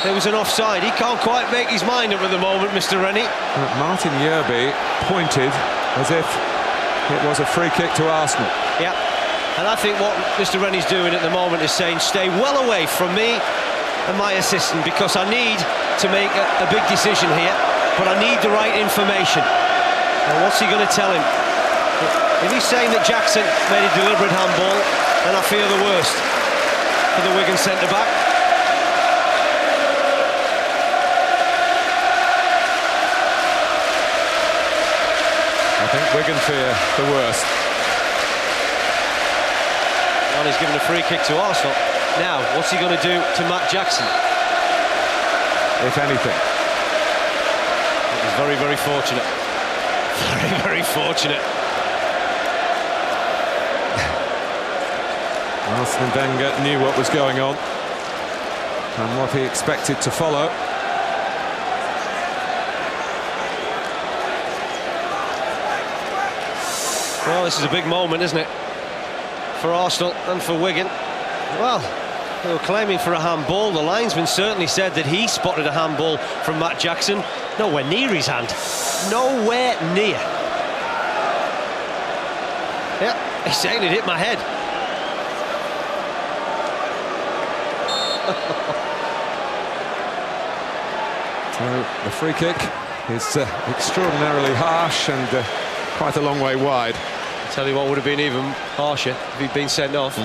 there was an offside. He can't quite make his mind up at the moment, Mr. Rennie.
Martin Yerby pointed as if it was a free kick to Arsenal.
Yeah, and I think what Mr. Rennie's doing at the moment is saying, stay well away from me and my assistant, because I need to make a big decision here, but I need the right information. And what's he going to tell him? If he's saying that Jackson made a deliberate handball, then I fear the worst for the Wigan centre-back.
I think Wigan fear the worst.
And he's given a free kick to Arsenal. Now, what's he going to do to Matt Jackson?
If anything.
It was very, very fortunate. Very, very fortunate.
Arsene Wenger knew what was going on and what he expected to follow.
Well, this is a big moment, isn't it, for Arsenal and for Wigan. Well, they were claiming for a handball. The linesman certainly said that he spotted a handball from Matt Jackson. Nowhere near his hand. Nowhere near. Yeah, he's saying it hit my head.
So the free kick is extraordinarily harsh and quite a long way wide.
I'll tell you what would have been even harsher if he'd been sent off.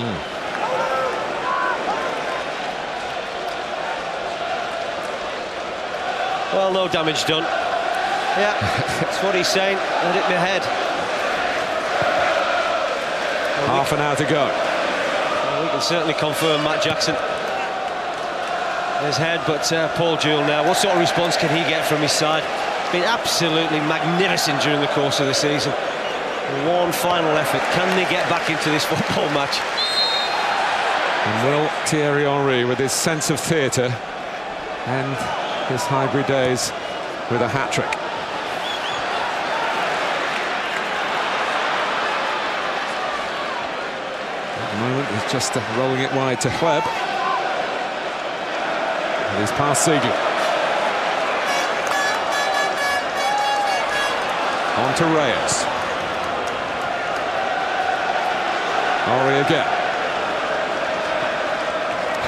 Well, no damage done. Yeah, that's what he's saying. It hit my head. Well,
Half an hour to go.
Well, we can certainly confirm Matt Jackson. His head, but Paul Jewell now. What sort of response can he get from his side? Been absolutely magnificent during the course of the season. One final effort. Can they get back into this football match?
And will Thierry Henry, with his sense of theatre, end his Highbury days with a hat-trick? At the moment, he's just rolling it wide to Hleb. And he's past Ziegler. On to Reyes. Henry again.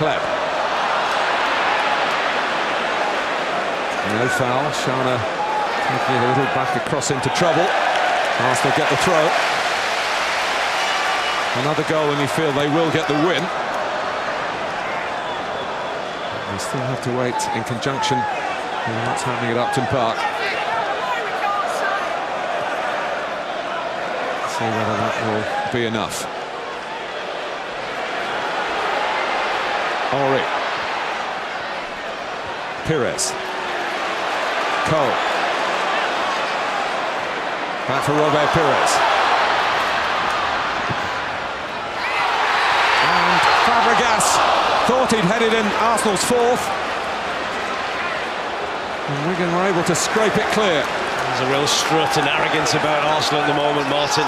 Hleb. No foul. Shana taking it a little back across into trouble. Arsenal get the throw. Another goal and you feel they will get the win. They still have to wait in conjunction with what's happening at Upton Park. See whether that will be enough. Henry. Pires. Cole. Back for Robert Pires. And Fabregas thought he'd headed in Arsenal's fourth. And Wigan were able to scrape it clear.
There's a real strut and arrogance about Arsenal at the moment, Martin.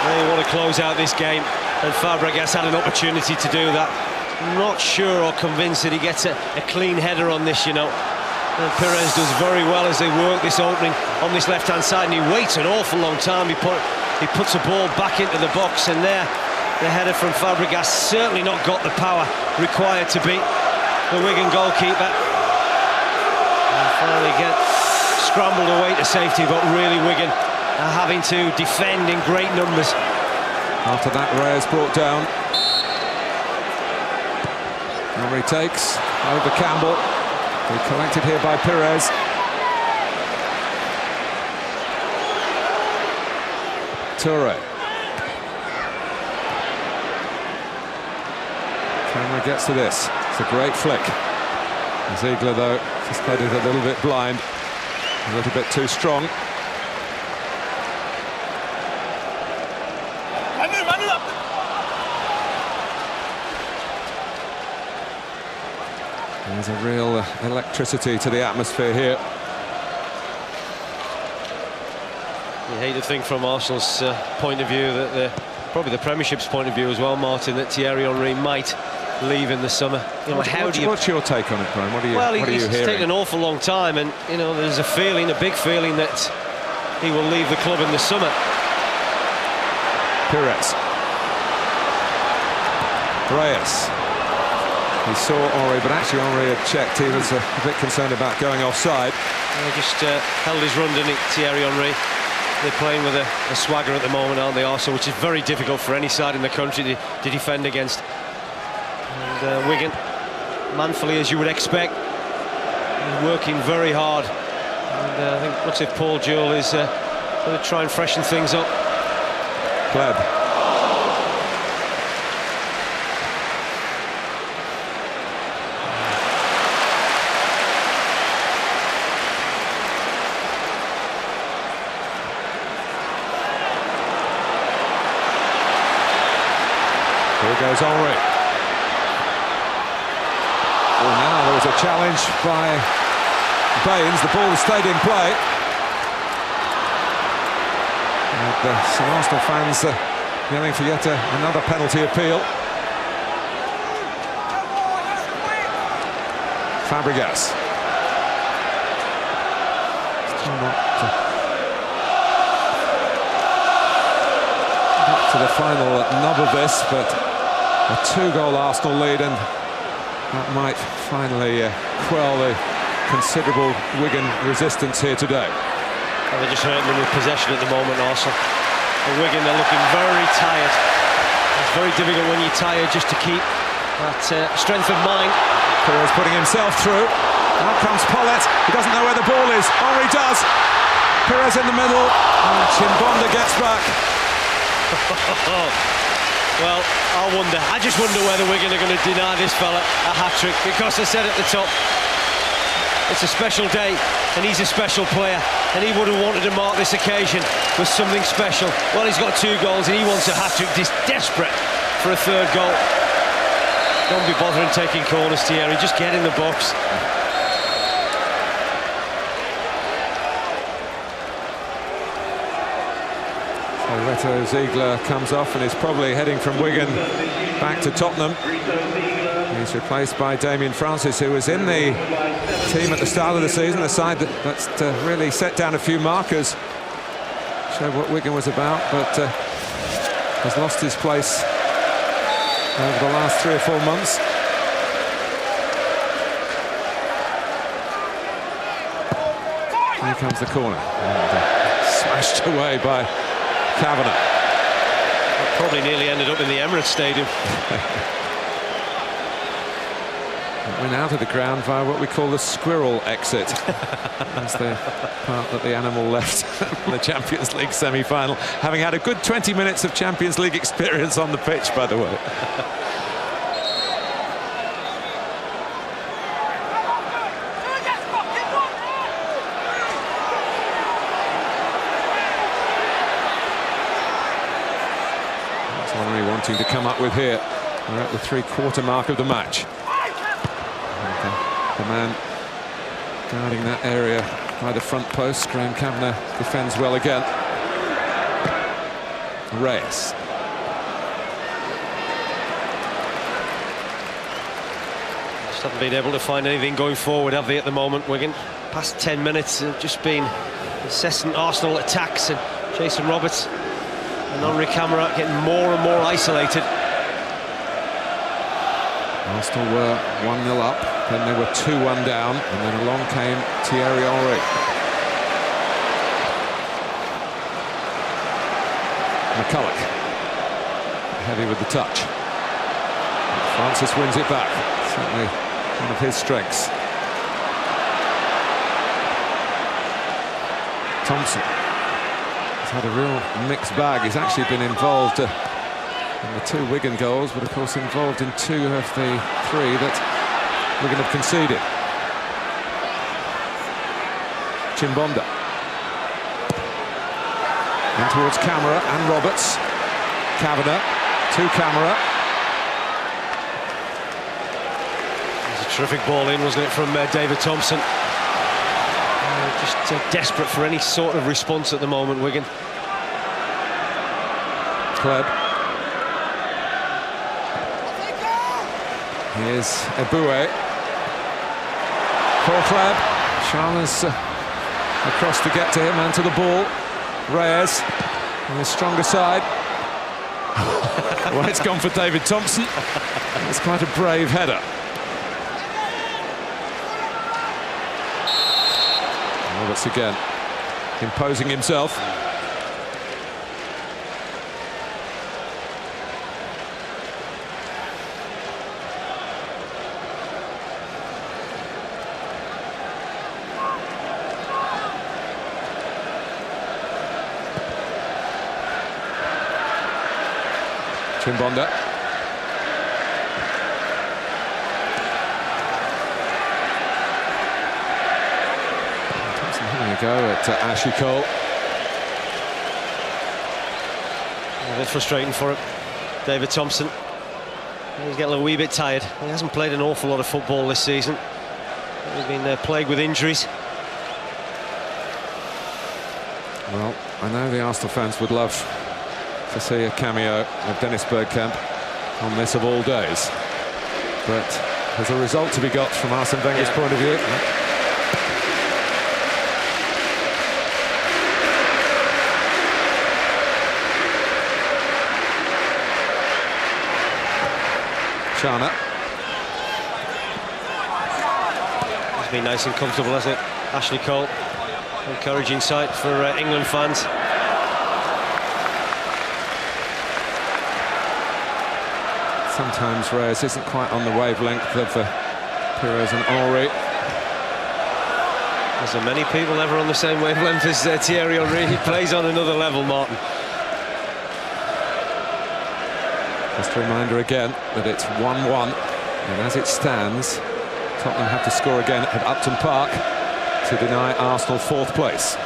They want to close out this game, and Fabregas had an opportunity to do that. Not sure or convinced that he gets a clean header on this, you know. And Pires does very well as they work this opening on this left-hand side, and he waits an awful long time. He puts the ball back into the box, and there, the header from Fabregas certainly not got the power required to beat the Wigan goalkeeper. And finally get scrambled away to safety, but really Wigan are having to defend in great numbers.
After that, Reyes brought down. Henry takes over Campbell. Collected here by Pires. Toure. Camera gets to this. It's a great flick. Ziegler, though, just played it a little bit blind, a little bit too strong. There's a real electricity to the atmosphere here.
You hate to think from Arsenal's point of view that probably the Premiership's point of view as well, Martin, that Thierry Henry might leave in the summer. You know,
what's your take on it, Brian? What are you
he's
hearing?
taken an awful long time, and you know there's a big feeling that he will leave the club in the summer.
Pires. Reyes. He saw Henry, but actually Henry had checked. He was a bit concerned about going offside.
He just held his run, didn't he, Thierry Henry? They're playing with a swagger at the moment, aren't they, Arsenal, which is very difficult for any side in the country to defend against. And Wigan, manfully as you would expect, working very hard. And I think it looks as if Paul Jewell is going to try and freshen things up.
Gleb. Here goes Henry. Well, now there was a challenge by Baines. The ball has stayed in play. And some Arsenal fans yelling for yet another penalty appeal. Fabregas. Still not to the final nub of this, but a 2-goal Arsenal lead, and that might finally quell the considerable Wigan resistance here today.
And they're just hurting them with possession at the moment, Arsenal. And Wigan, they're looking very tired. It's very difficult when you're tired just to keep that strength of mind.
Pires putting himself through. Out comes Pollett. He doesn't know where the ball is. Henry does. Pires in the middle. And Chimbonda gets back.
Well, I just wonder whether Wigan are going to deny this fella a hat-trick, because I said at the top, it's a special day and he's a special player, and he would have wanted to mark this occasion with something special. Well, he's got 2 goals and he wants a hat-trick. He's desperate for a 3rd goal. Don't be bothering taking corners, Thierry, just get in the box.
Reto Ziegler comes off and is probably heading from Wigan back to Tottenham. He's replaced by Damien Francis, who was in the team at the start of the season, a side that's really set down a few markers, showed what Wigan was about, but has lost his place over the last 3 or 4 months. Here comes the corner, and smashed away by Kavanagh.
Probably nearly ended up in the Emirates Stadium.
went out of the ground via what we call the squirrel exit. That's the part that the animal left in the Champions League semi-final, having had a good 20 minutes of Champions League experience on the pitch, by the way. That's Henry wanting to come up with here. We're at the three-quarter mark of the match. The man guarding that area by the front post, Graham Kavanagh, defends well again. Reyes.
Just haven't been able to find anything going forward, have they, at the moment, Wigan? Past 10 minutes have just been incessant Arsenal attacks, and Jason Roberts and Henry Camara getting more and more isolated.
Arsenal were 1-0 up, then they were 2-1 down, and then along came Thierry Henry. McCulloch, heavy with the touch. Francis wins it back, certainly one of his strengths. Thompson has had a real mixed bag. He's actually been involved in the 2 Wigan goals, but of course involved in 2 of the 3 that Wigan have conceded. Chimbonda. In towards Camara and Roberts. Kavanagh to Camara.
It was a terrific ball in, wasn't it, from David Thompson. Just desperate for any sort of response at the moment, Wigan.
Kleb. Here's Eboué. For Kleb. Chalmers across to get to him and to the ball. Reyes on the stronger side. Well, it's gone for David Thompson. It's quite a brave header. Roberts again, imposing himself. Chimbonda. Thompson having a go at Ashley Cole.
A bit frustrating for him, David Thompson. He's getting a wee bit tired. He hasn't played an awful lot of football this season. He's been plagued with injuries.
Well, I know the Arsenal fans would love to see a cameo of Dennis Bergkamp on this of all days, but there's a result to be got from Arsene Wenger's point of view. Chana.
It's been nice and comfortable, hasn't it? Ashley Cole, encouraging sight for England fans.
Sometimes Reyes isn't quite on the wavelength of Pires and Henry.
There's so many people ever on the same wavelength as Thierry Henry. He plays on another level, Martin.
Just a reminder again that it's 1-1, and as it stands, Tottenham have to score again at Upton Park to deny Arsenal 4th place.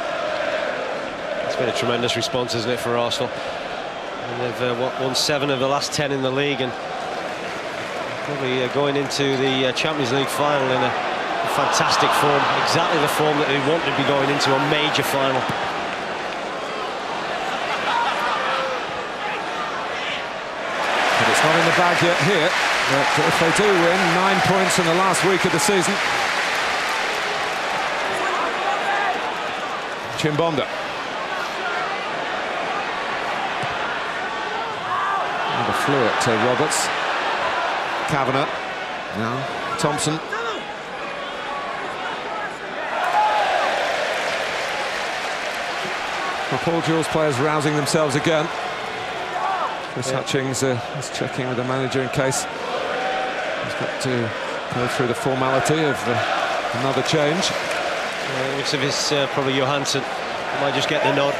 It's been a tremendous response, isn't it, for Arsenal? And they've won 7 of the last 10 in the league, and probably going into the Champions League final in a fantastic form, exactly the form that they want to be going into a major final.
But it's not in the bag yet here, but if they do win, 9 points in the last week of the season. Chimbonda. Another fluid to Roberts. Kavanagh. Now Thompson. Well, Paul Jewell's players rousing themselves again. Chris Hutchings is checking with the manager in case he's got to go through the formality of another change.
Looks of it's probably Johansson. Might just get the nod.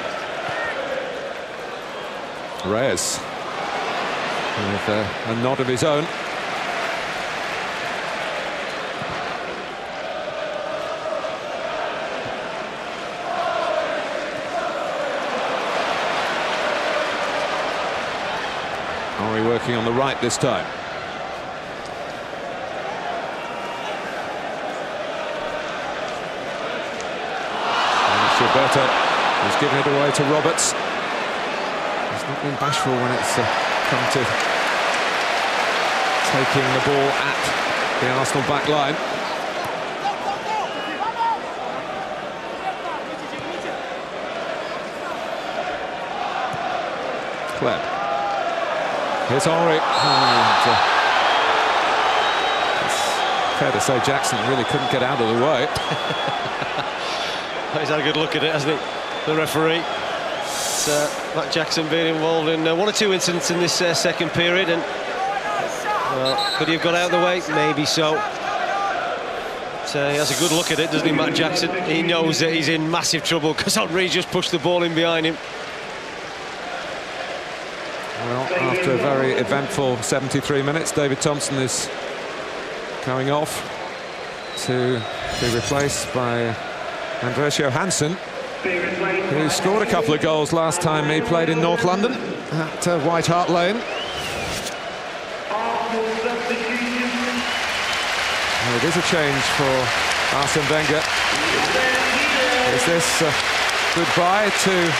Reyes with a nod of his own. Are we working on the right this time? Gilberto has given it away to Roberts. He's not been bashful when it's come to taking the ball at the Arsenal back line. Kleb. Here's Henry. And, it's fair to say Jackson really couldn't get out of the way.
He's had a good look at it, hasn't he, the referee? Matt Jackson being involved in one or two incidents in this second period, and well, could he have got out of the way? Maybe so. But, he has a good look at it, doesn't he, Matt Jackson? He knows that he's in massive trouble because Henry just pushed the ball in behind him.
Well, after a very eventful 73 minutes, David Thompson is going off to be replaced by Andreas Johansson, who scored a couple of goals last time he played in North London at White Hart Lane. Well, it is a change for Arsene Wenger. Is this goodbye to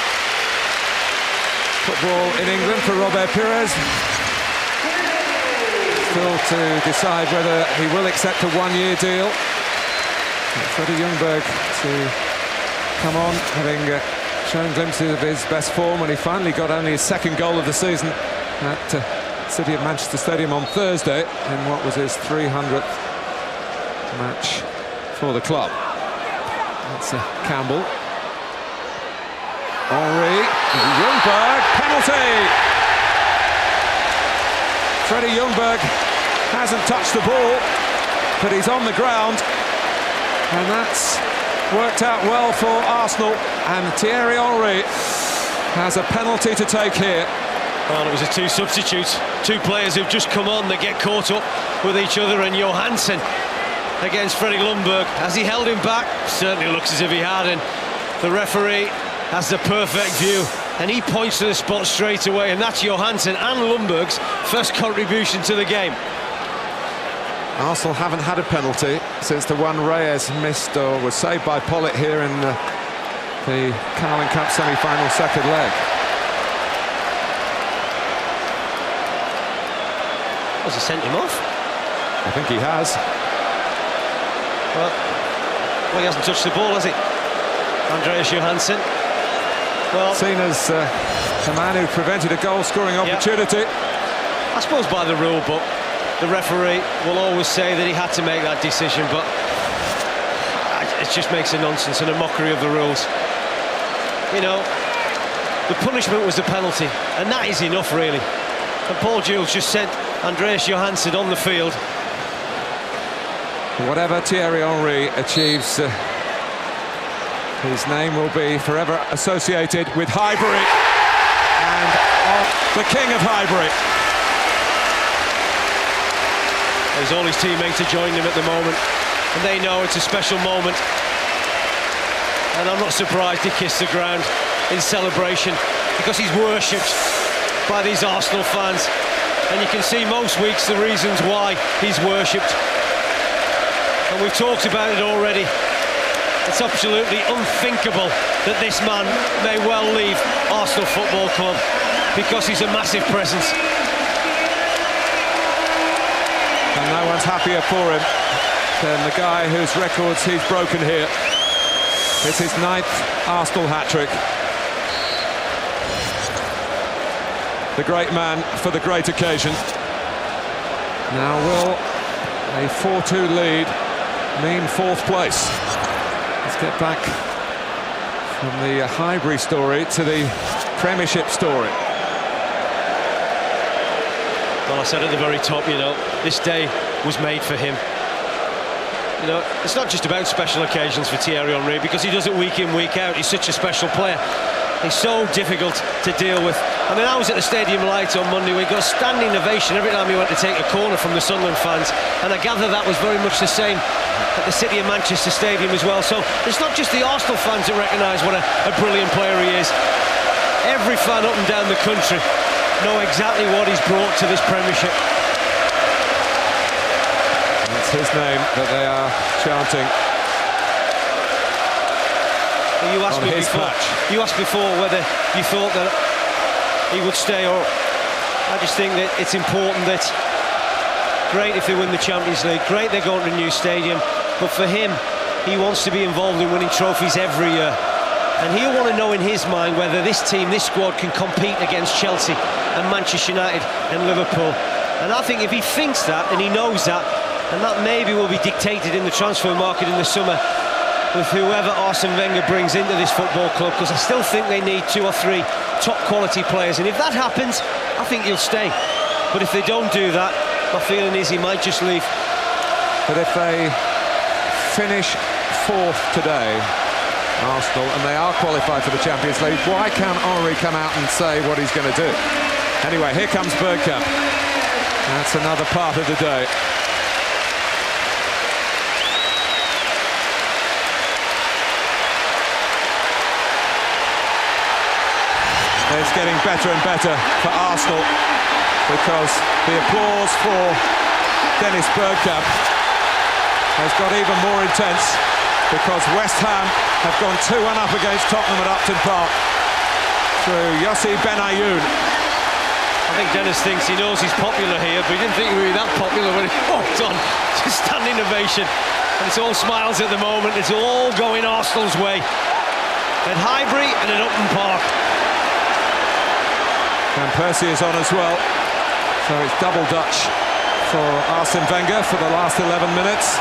football in England for Robert Pires? Still to decide whether he will accept a one-year deal. Freddie Ljungberg to come on, having shown glimpses of his best form when he finally got only his second goal of the season at City of Manchester Stadium on Thursday in what was his 300th match for the club. That's Campbell. Henry, Ljungberg, penalty! Freddie Ljungberg hasn't touched the ball, but he's on the ground. And that's worked out well for Arsenal, and Thierry Henry has a penalty to take here.
Well, it was the two substitutes, two players who've just come on that get caught up with each other, and Johansson against Freddie Ljungberg. Has he held him back? Certainly looks as if he had, and the referee has the perfect view, and he points to the spot straight away, and that's Johansson and Ljungberg's first contribution to the game.
Arsenal haven't had a penalty since the one Reyes missed or was saved by Pollitt here in the Carling Cup semi-final second leg.
Has he sent him off?
I think he has.
Well, he hasn't touched the ball, has he? Andreas Johansson. Well,
seen as the man who prevented a goal-scoring opportunity.
I suppose by the rule book, the referee will always say that he had to make that decision, but it just makes a nonsense and a mockery of the rules. You know, the punishment was the penalty, and that is enough, really. And Paul Jules just sent Andreas Johansson on the field.
Whatever Thierry Henry achieves, his name will be forever associated with Highbury and the king of Highbury.
There's all his teammates are joining him at the moment, and they know it's a special moment. And I'm not surprised he kissed the ground in celebration, because he's worshipped by these Arsenal fans. And you can see most weeks the reasons why he's worshipped. And we've talked about it already. It's absolutely unthinkable that this man may well leave Arsenal Football Club, because he's a massive presence.
And no one's happier for him than the guy whose records he's broken here. It's his 9th Arsenal hat-trick. The great man for the great occasion. Now will a 4-2 lead mean 4th place? Let's get back from the Highbury story to the Premiership story.
Well, I said at the very top, you know, this day was made for him. You know, it's not just about special occasions for Thierry Henry, because he does it week in, week out. He's such a special player. He's so difficult to deal with. I mean, I was at the Stadium Lights on Monday. We got a standing ovation every time he went to take a corner from the Sunderland fans, and I gather that was very much the same at the City of Manchester Stadium as well. So it's not just the Arsenal fans that recognise what a brilliant player he is. Every fan up and down the country know exactly what he's brought to this Premiership.
It's his name that they are chanting.
You asked me before whether you thought that he would stay, or I just think that it's important that, great if they win the Champions League, great they're going to a new stadium, but for him, he wants to be involved in winning trophies every year. And he'll want to know in his mind whether this team, this squad, can compete against Chelsea and Manchester United and Liverpool. And I think if he thinks that and he knows that, and that maybe will be dictated in the transfer market in the summer with whoever Arsene Wenger brings into this football club, because I still think they need 2 or 3 top quality players, and if that happens, I think he'll stay. But if they don't do that, my feeling is he might just leave.
But if they finish 4th today, Arsenal, and they are qualified for the Champions League, why can't Henry come out and say what he's going to do? Anyway, here comes Bergkamp. That's another part of the day. It's getting better and better for Arsenal, because the applause for Dennis Bergkamp has got even more intense, because West Ham have gone 2-1 up against Tottenham at Upton Park through Yossi Benayoun.
I think Dennis thinks he knows he's popular here, but he didn't think he would be that popular when he walked on. Just standing ovation, and it's all smiles at the moment. It's all going Arsenal's way at Highbury and at Upton Park.
And Percy is on as well, so it's double Dutch for Arsene Wenger for the last 11 minutes.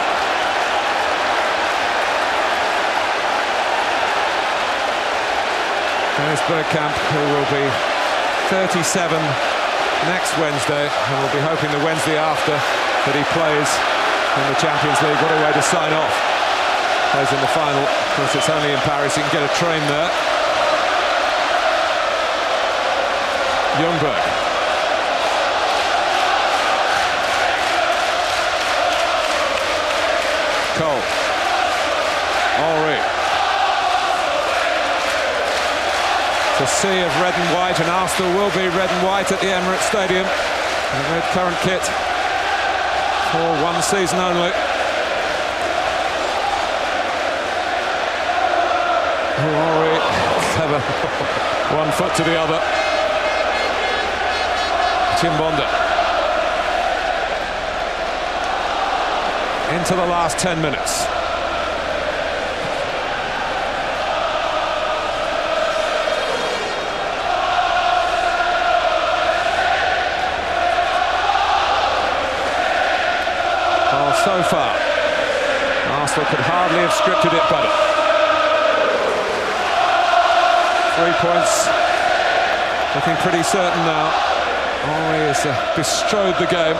Dennis Bergkamp, who will be 37 next Wednesday, and we'll be hoping the Wednesday after that he plays in the Champions League. What a way to sign off. Plays in the final. Of course, it's only in Paris, you can get a train there. Ljungberg. Cole. Henry. It's a sea of red and white, and Arsenal will be red and white at the Emirates Stadium. The red current kit for one season only. Henry, clever. One foot to the other. Chimbonda. Into the last 10 minutes. Well, so far, Arsenal could hardly have scripted it better. 3 points, looking pretty certain now. Henry has bestrode the game.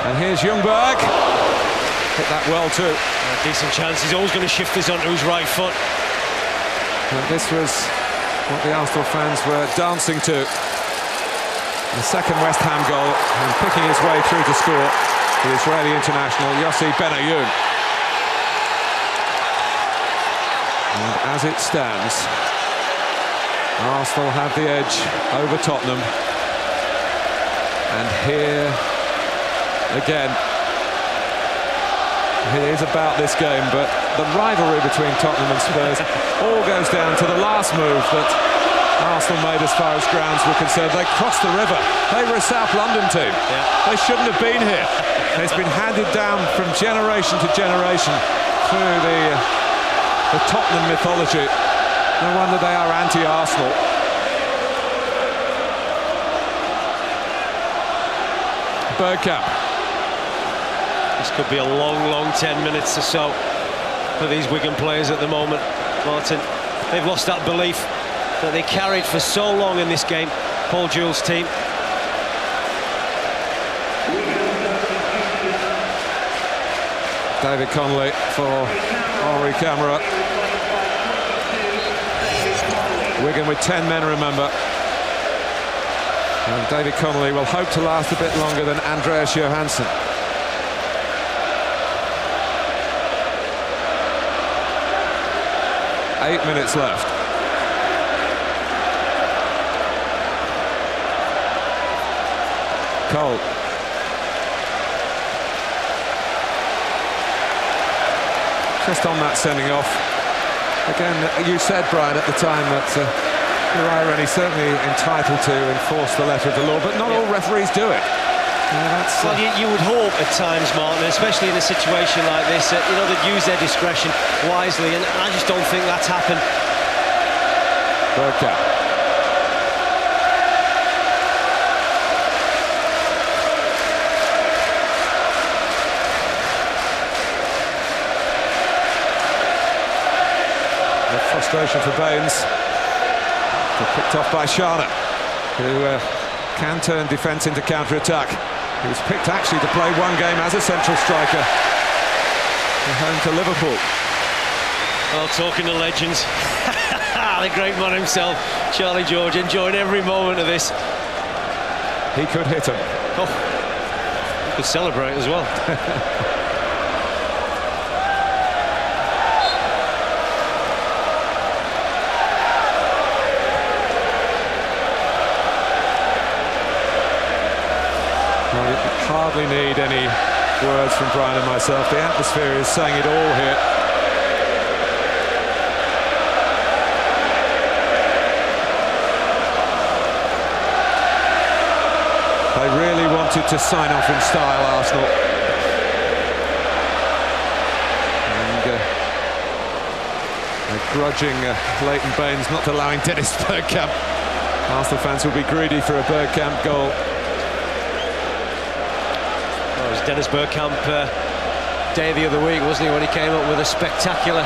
And here's Ljungberg. Hit that well too.
A decent chance. He's always going to shift this onto his right foot.
And this was what the Arsenal fans were dancing to. The second West Ham goal, and picking his way through to score, the Israeli international Yossi Benayoun. And as it stands, Arsenal have the edge over Tottenham. And here, again, it is about this game, but the rivalry between Tottenham and Spurs all goes down to the last move that Arsenal made as far as grounds were concerned. They crossed the river. They were a South London team.
Yeah.
They shouldn't have been here. It's been handed down from generation to generation through the Tottenham mythology. No wonder they are anti-Arsenal. Bergkamp.
This could be a long 10 minutes or so for these Wigan players at the moment, Martin. They've lost that belief that they carried for so long in this game, Paul Jewell's team.
David Connolly for Henri Camara. Wigan with 10 men, remember. And David Connolly will hope to last a bit longer than Andreas Johansson. Eight minutes left. Cole. Just on that sending off. Again, you said, Brian, at the time that you're irony certainly entitled to enforce the letter of the law, but not all referees do it.
Well, you would hope at times, Martin, especially in a situation like this, you know, they'd use their discretion wisely, and I just don't think that's happened.
Bergkamp. Frustration for Baines. Picked off by Sharner, who can turn defence into counter-attack. He was picked actually to play one game as a central striker. Home to Liverpool.
Well, talking to legends, the great man himself, Charlie George, enjoying every moment of this.
He could hit him.
Oh, he could celebrate as well.
Hardly need any words from Brian and myself. The atmosphere is saying it all here. They really wanted to sign off in style, Arsenal. And grudging Leighton Baines not allowing Dennis Bergkamp. Arsenal fans will be greedy for a Bergkamp goal.
Dennis Bergkamp day the other week, wasn't he, when he came up with a spectacular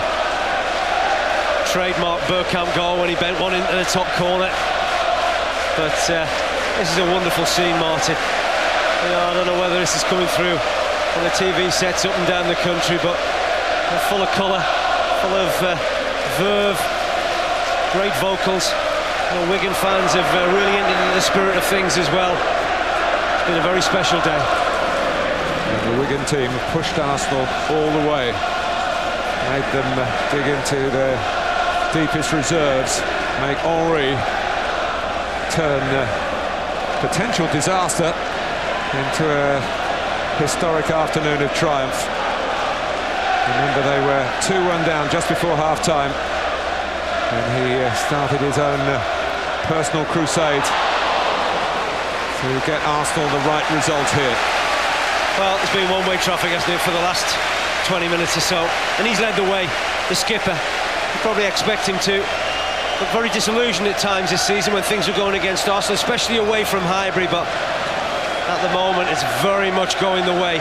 trademark Bergkamp goal when he bent one into the top corner. But this is a wonderful scene, Martin. You know, I don't know whether this is coming through on the TV sets up and down the country, but they're full of colour, full of verve, great vocals. You know, Wigan fans have really entered into the spirit of things as well. It's been a very special day.
And the Wigan team have pushed Arsenal all the way, made them dig into their deepest reserves, make Henri turn potential disaster into a historic afternoon of triumph. Remember, they were 2-1 down just before half-time, and he started his own personal crusade to get Arsenal the right result here.
Well, it's been one-way traffic, hasn't it, for the last 20 minutes or so, and he's led the way, the skipper. You probably expect him to, but very disillusioned at times this season when things were going against Arsenal, especially away from Highbury, but at the moment it's very much going the way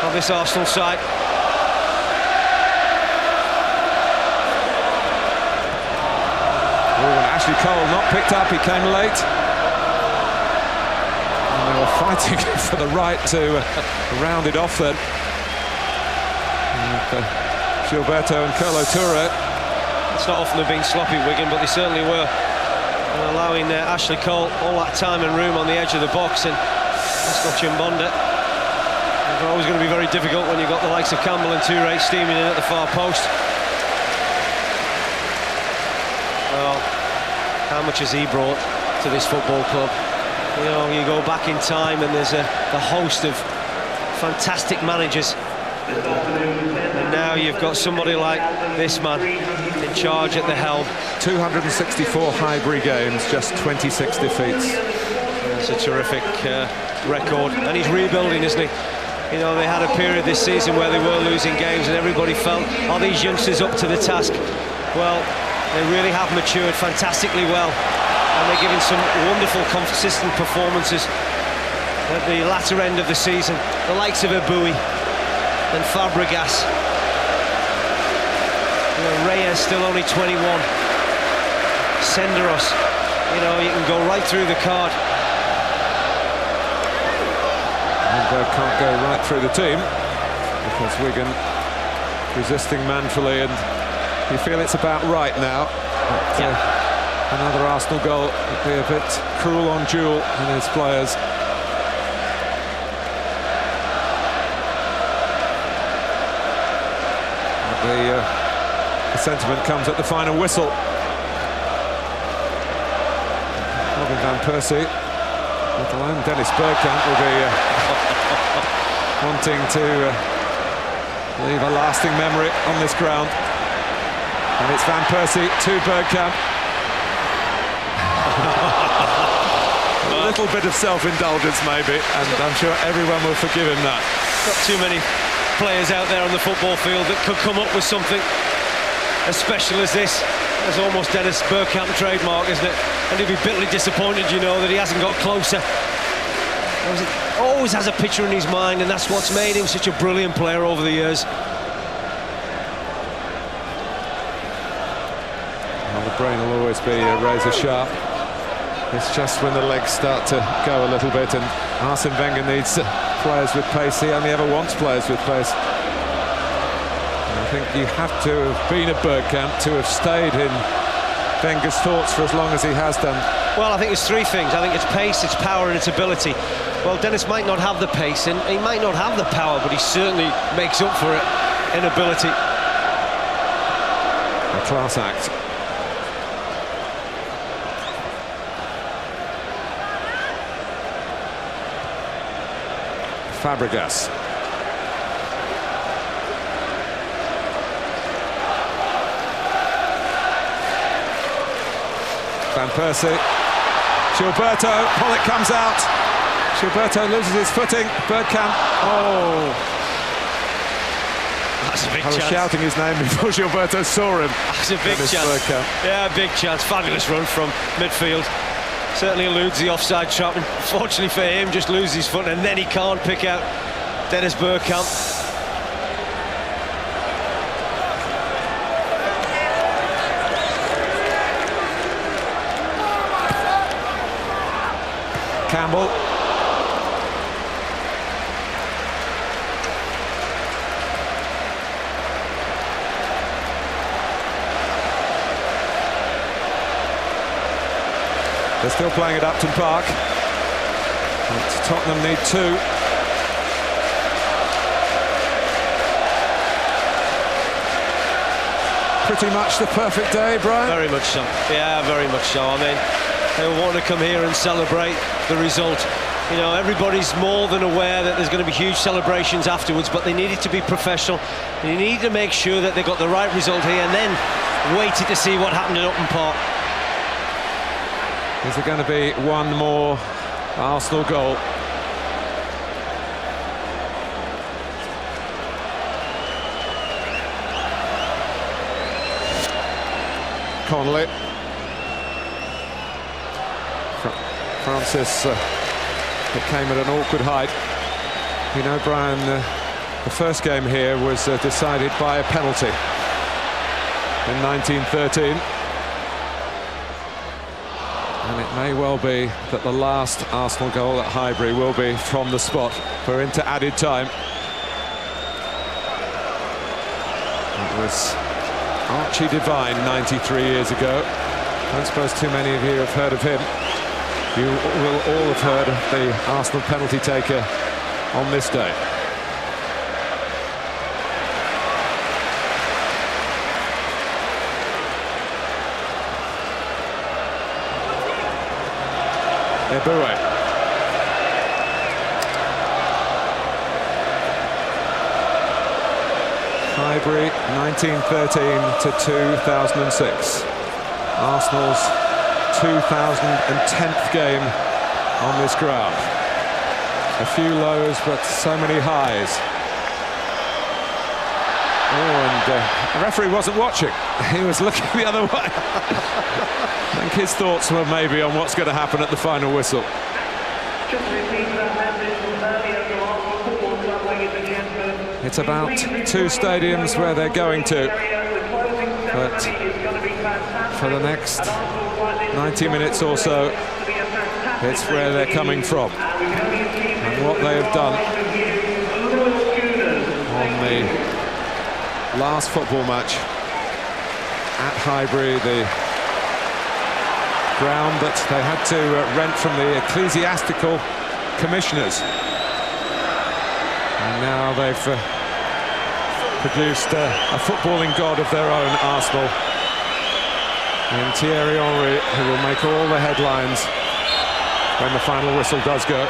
of this Arsenal side.
Oh, and Ashley Cole not picked up, he came late. They were fighting for the right to round it off then. Gilberto and Kolo Touré.
It's not often they've been sloppy, Wigan, but they certainly were. And allowing Ashley Cole all that time and room on the edge of the box, and Pascal Chimbonda. It's always going to be very difficult when you've got the likes of Campbell and Touré steaming in at the far post. Well, how much has he brought to this football club? You know, you go back in time and there's a host of fantastic managers, and now you've got somebody like this man in charge at the helm.
264 Highbury games, just 26 defeats.
It's a terrific record, and he's rebuilding, isn't he? You know, they had a period this season where they were losing games and everybody felt, are these youngsters up to the task? Well, they really have matured fantastically well. And they're giving some wonderful, consistent performances at the latter end of the season. The likes of Abui and Fabregas. You know, Reyes still only 21. Senderos, you know, you can go right through the card.
And can't go right through the team. because Wigan resisting manfully, and you feel it's about right now. But, another Arsenal goal would be a bit cruel on Jewell and his players. The sentiment comes at the final whistle. Robin van Persie, let alone Dennis Bergkamp, will be wanting to leave a lasting memory on this ground. And it's Van Persie to Bergkamp. A little bit of self-indulgence maybe, and I'm sure everyone will forgive him that.
Not too many players out there on the football field that could come up with something as special as this. It's almost Dennis Bergkamp trademark, isn't it? And he'll be bitterly disappointed, you know, that he hasn't got closer. Always has a picture in his mind, and that's what's made him such a brilliant player over the years.
Well, the brain will always be razor sharp. It's just when the legs start to go a little bit, and Arsene Wenger needs players with pace. He only ever wants players with pace. And I think you have to have been at Bergkamp to have stayed in Wenger's thoughts for as long as he has done.
Well, I think it's three things. I think it's pace, it's power, and it's ability. Well, Dennis might not have the pace and he might not have the power, but he certainly makes up for it in ability.
A class act. Fabregas. Van Persie. Gilberto. Pollock comes out. Gilberto loses his footing. Bergkamp. Oh.
That's a big
I was
chance.
shouting his name before Gilberto saw him.
That's a big chance.
Bergkamp.
Yeah, big chance. Fabulous run from midfield. Certainly eludes the offside trap, and fortunately for him, just loses his foot, and then he can't pick out Dennis Bergkamp.
Campbell. They're still playing at Upton Park. But Tottenham need two. Pretty much the perfect day, Brian.
Very much so. Yeah, very much so. I mean, they want to come here and celebrate the result. You know, everybody's more than aware that there's going to be huge celebrations afterwards, but they needed to be professional. They need to make sure that they got the right result here and then waited to see what happened at Upton Park.
Is there going to be one more Arsenal goal? Connolly. Francis, it came at an awkward height. You know, Brian, the first game here was decided by a penalty in 1913. And it may well be that the last Arsenal goal at Highbury will be from the spot. We're into added time. It was Archie Devine 93 years ago. I don't suppose too many of you have heard of him. You will all have heard of the Arsenal penalty taker on this day. Eboué. Highbury, 1913 to 2006. Arsenal's 2010th game on this ground. A few lows, but so many highs. Oh, and the referee wasn't watching. He was looking the other way. I think his thoughts were maybe on what's going to happen at the final whistle. It's about two stadiums where they're going to, but for the next 90 minutes or so, it's where they're coming from. And what they have done on the last football match at Highbury, the ground that they had to rent from the ecclesiastical commissioners. And now they've produced a footballing god of their own, Arsenal, in Thierry Henry, who will make all the headlines when the final whistle does go.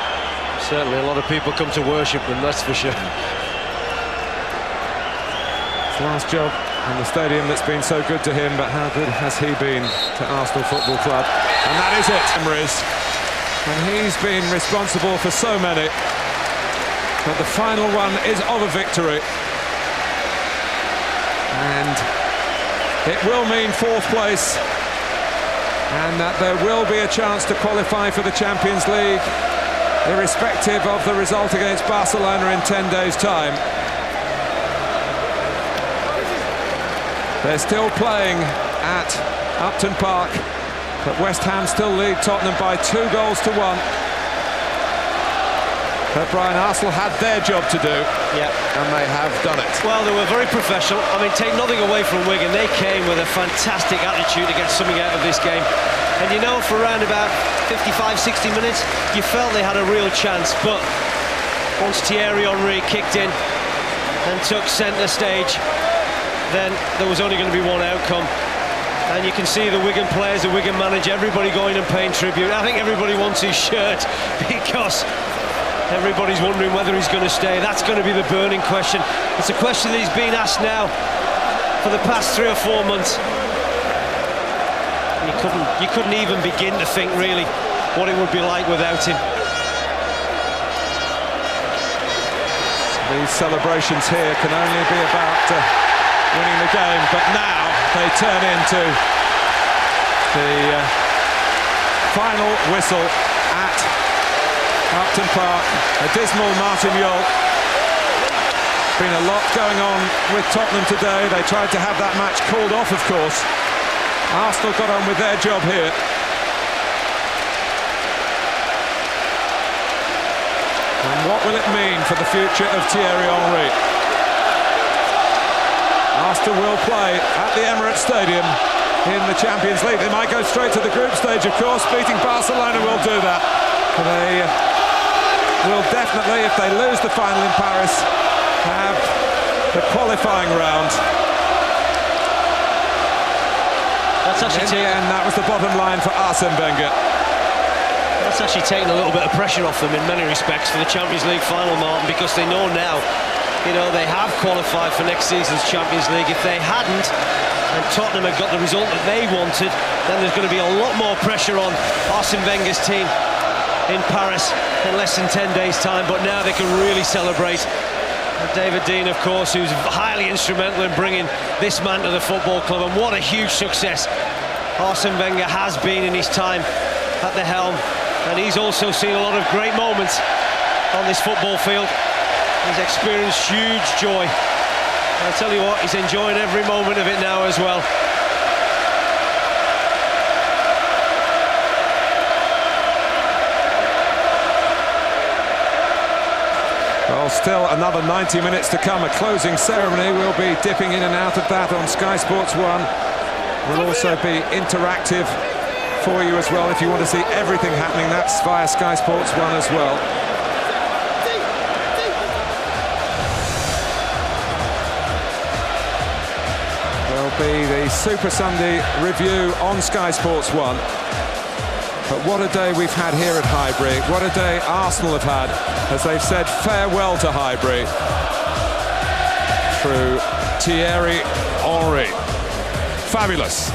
Certainly a lot of people come to worship them, that's for sure.
His last job in the stadium that's been so good to him, but how good has he been to Arsenal Football Club? And that is it, memories. And he's been responsible for so many. But the final one is of a victory. And it will mean 4th place, and that there will be a chance to qualify for the Champions League, irrespective of the result against Barcelona in 10 days' time. They're still playing at Upton Park, but West Ham still lead Tottenham by 2 goals to 1. But Brian, Arsenal had their job to do, and they have done it.
Well, they were very professional. I mean, take nothing away from Wigan. They came with a fantastic attitude to get something out of this game. And you know, for around about 55, 60 minutes, you felt they had a real chance. But once Thierry Henry kicked in and took centre stage, then there was only going to be one outcome. And you can see the Wigan players, the Wigan manager, everybody going and paying tribute. I think everybody wants his shirt because everybody's wondering whether he's going to stay. That's going to be the burning question. It's a question that he's been asked now for the past 3 or 4 months. You couldn't even begin to think really what it would be like without him.
These celebrations here can only be about winning the game, but now they turn into the final whistle at Upton Park. A dismal Martin Jol. Been a lot going on with Tottenham today. They tried to have that match called off, of course. Arsenal got on with their job here. And what will it mean for the future of Thierry Henry? Arsenal will play at the Emirates Stadium in the Champions League. They might go straight to the group stage, of course. Beating Barcelona will do that. They will definitely, if they lose the final in Paris, have the qualifying round.
That's actually
in the end, that was the bottom line for Arsene Wenger.
That's actually taken a little bit of pressure off them in many respects for the Champions League final, Martin, because they know now, you know, they have qualified for next season's Champions League. If they hadn't, and Tottenham had got the result that they wanted, then there's going to be a lot more pressure on Arsene Wenger's team in Paris in less than 10 days' time. But now they can really celebrate. And David Dein, of course, who's highly instrumental in bringing this man to the football club, and what a huge success Arsene Wenger has been in his time at the helm. And he's also seen a lot of great moments on this football field. He's experienced huge joy. And I'll tell you what, he's enjoying every moment of it now as well.
Well, still another 90 minutes to come. A closing ceremony. We'll be dipping in and out of that on Sky Sports 1. We'll also be interactive for you as well. If you want to see everything happening, that's via Sky Sports 1 as well. There'll be the Super Sunday review on Sky Sports 1. But what a day we've had here at Highbury. What a day Arsenal have had as they've said farewell to Highbury through Thierry Henry. Fabulous.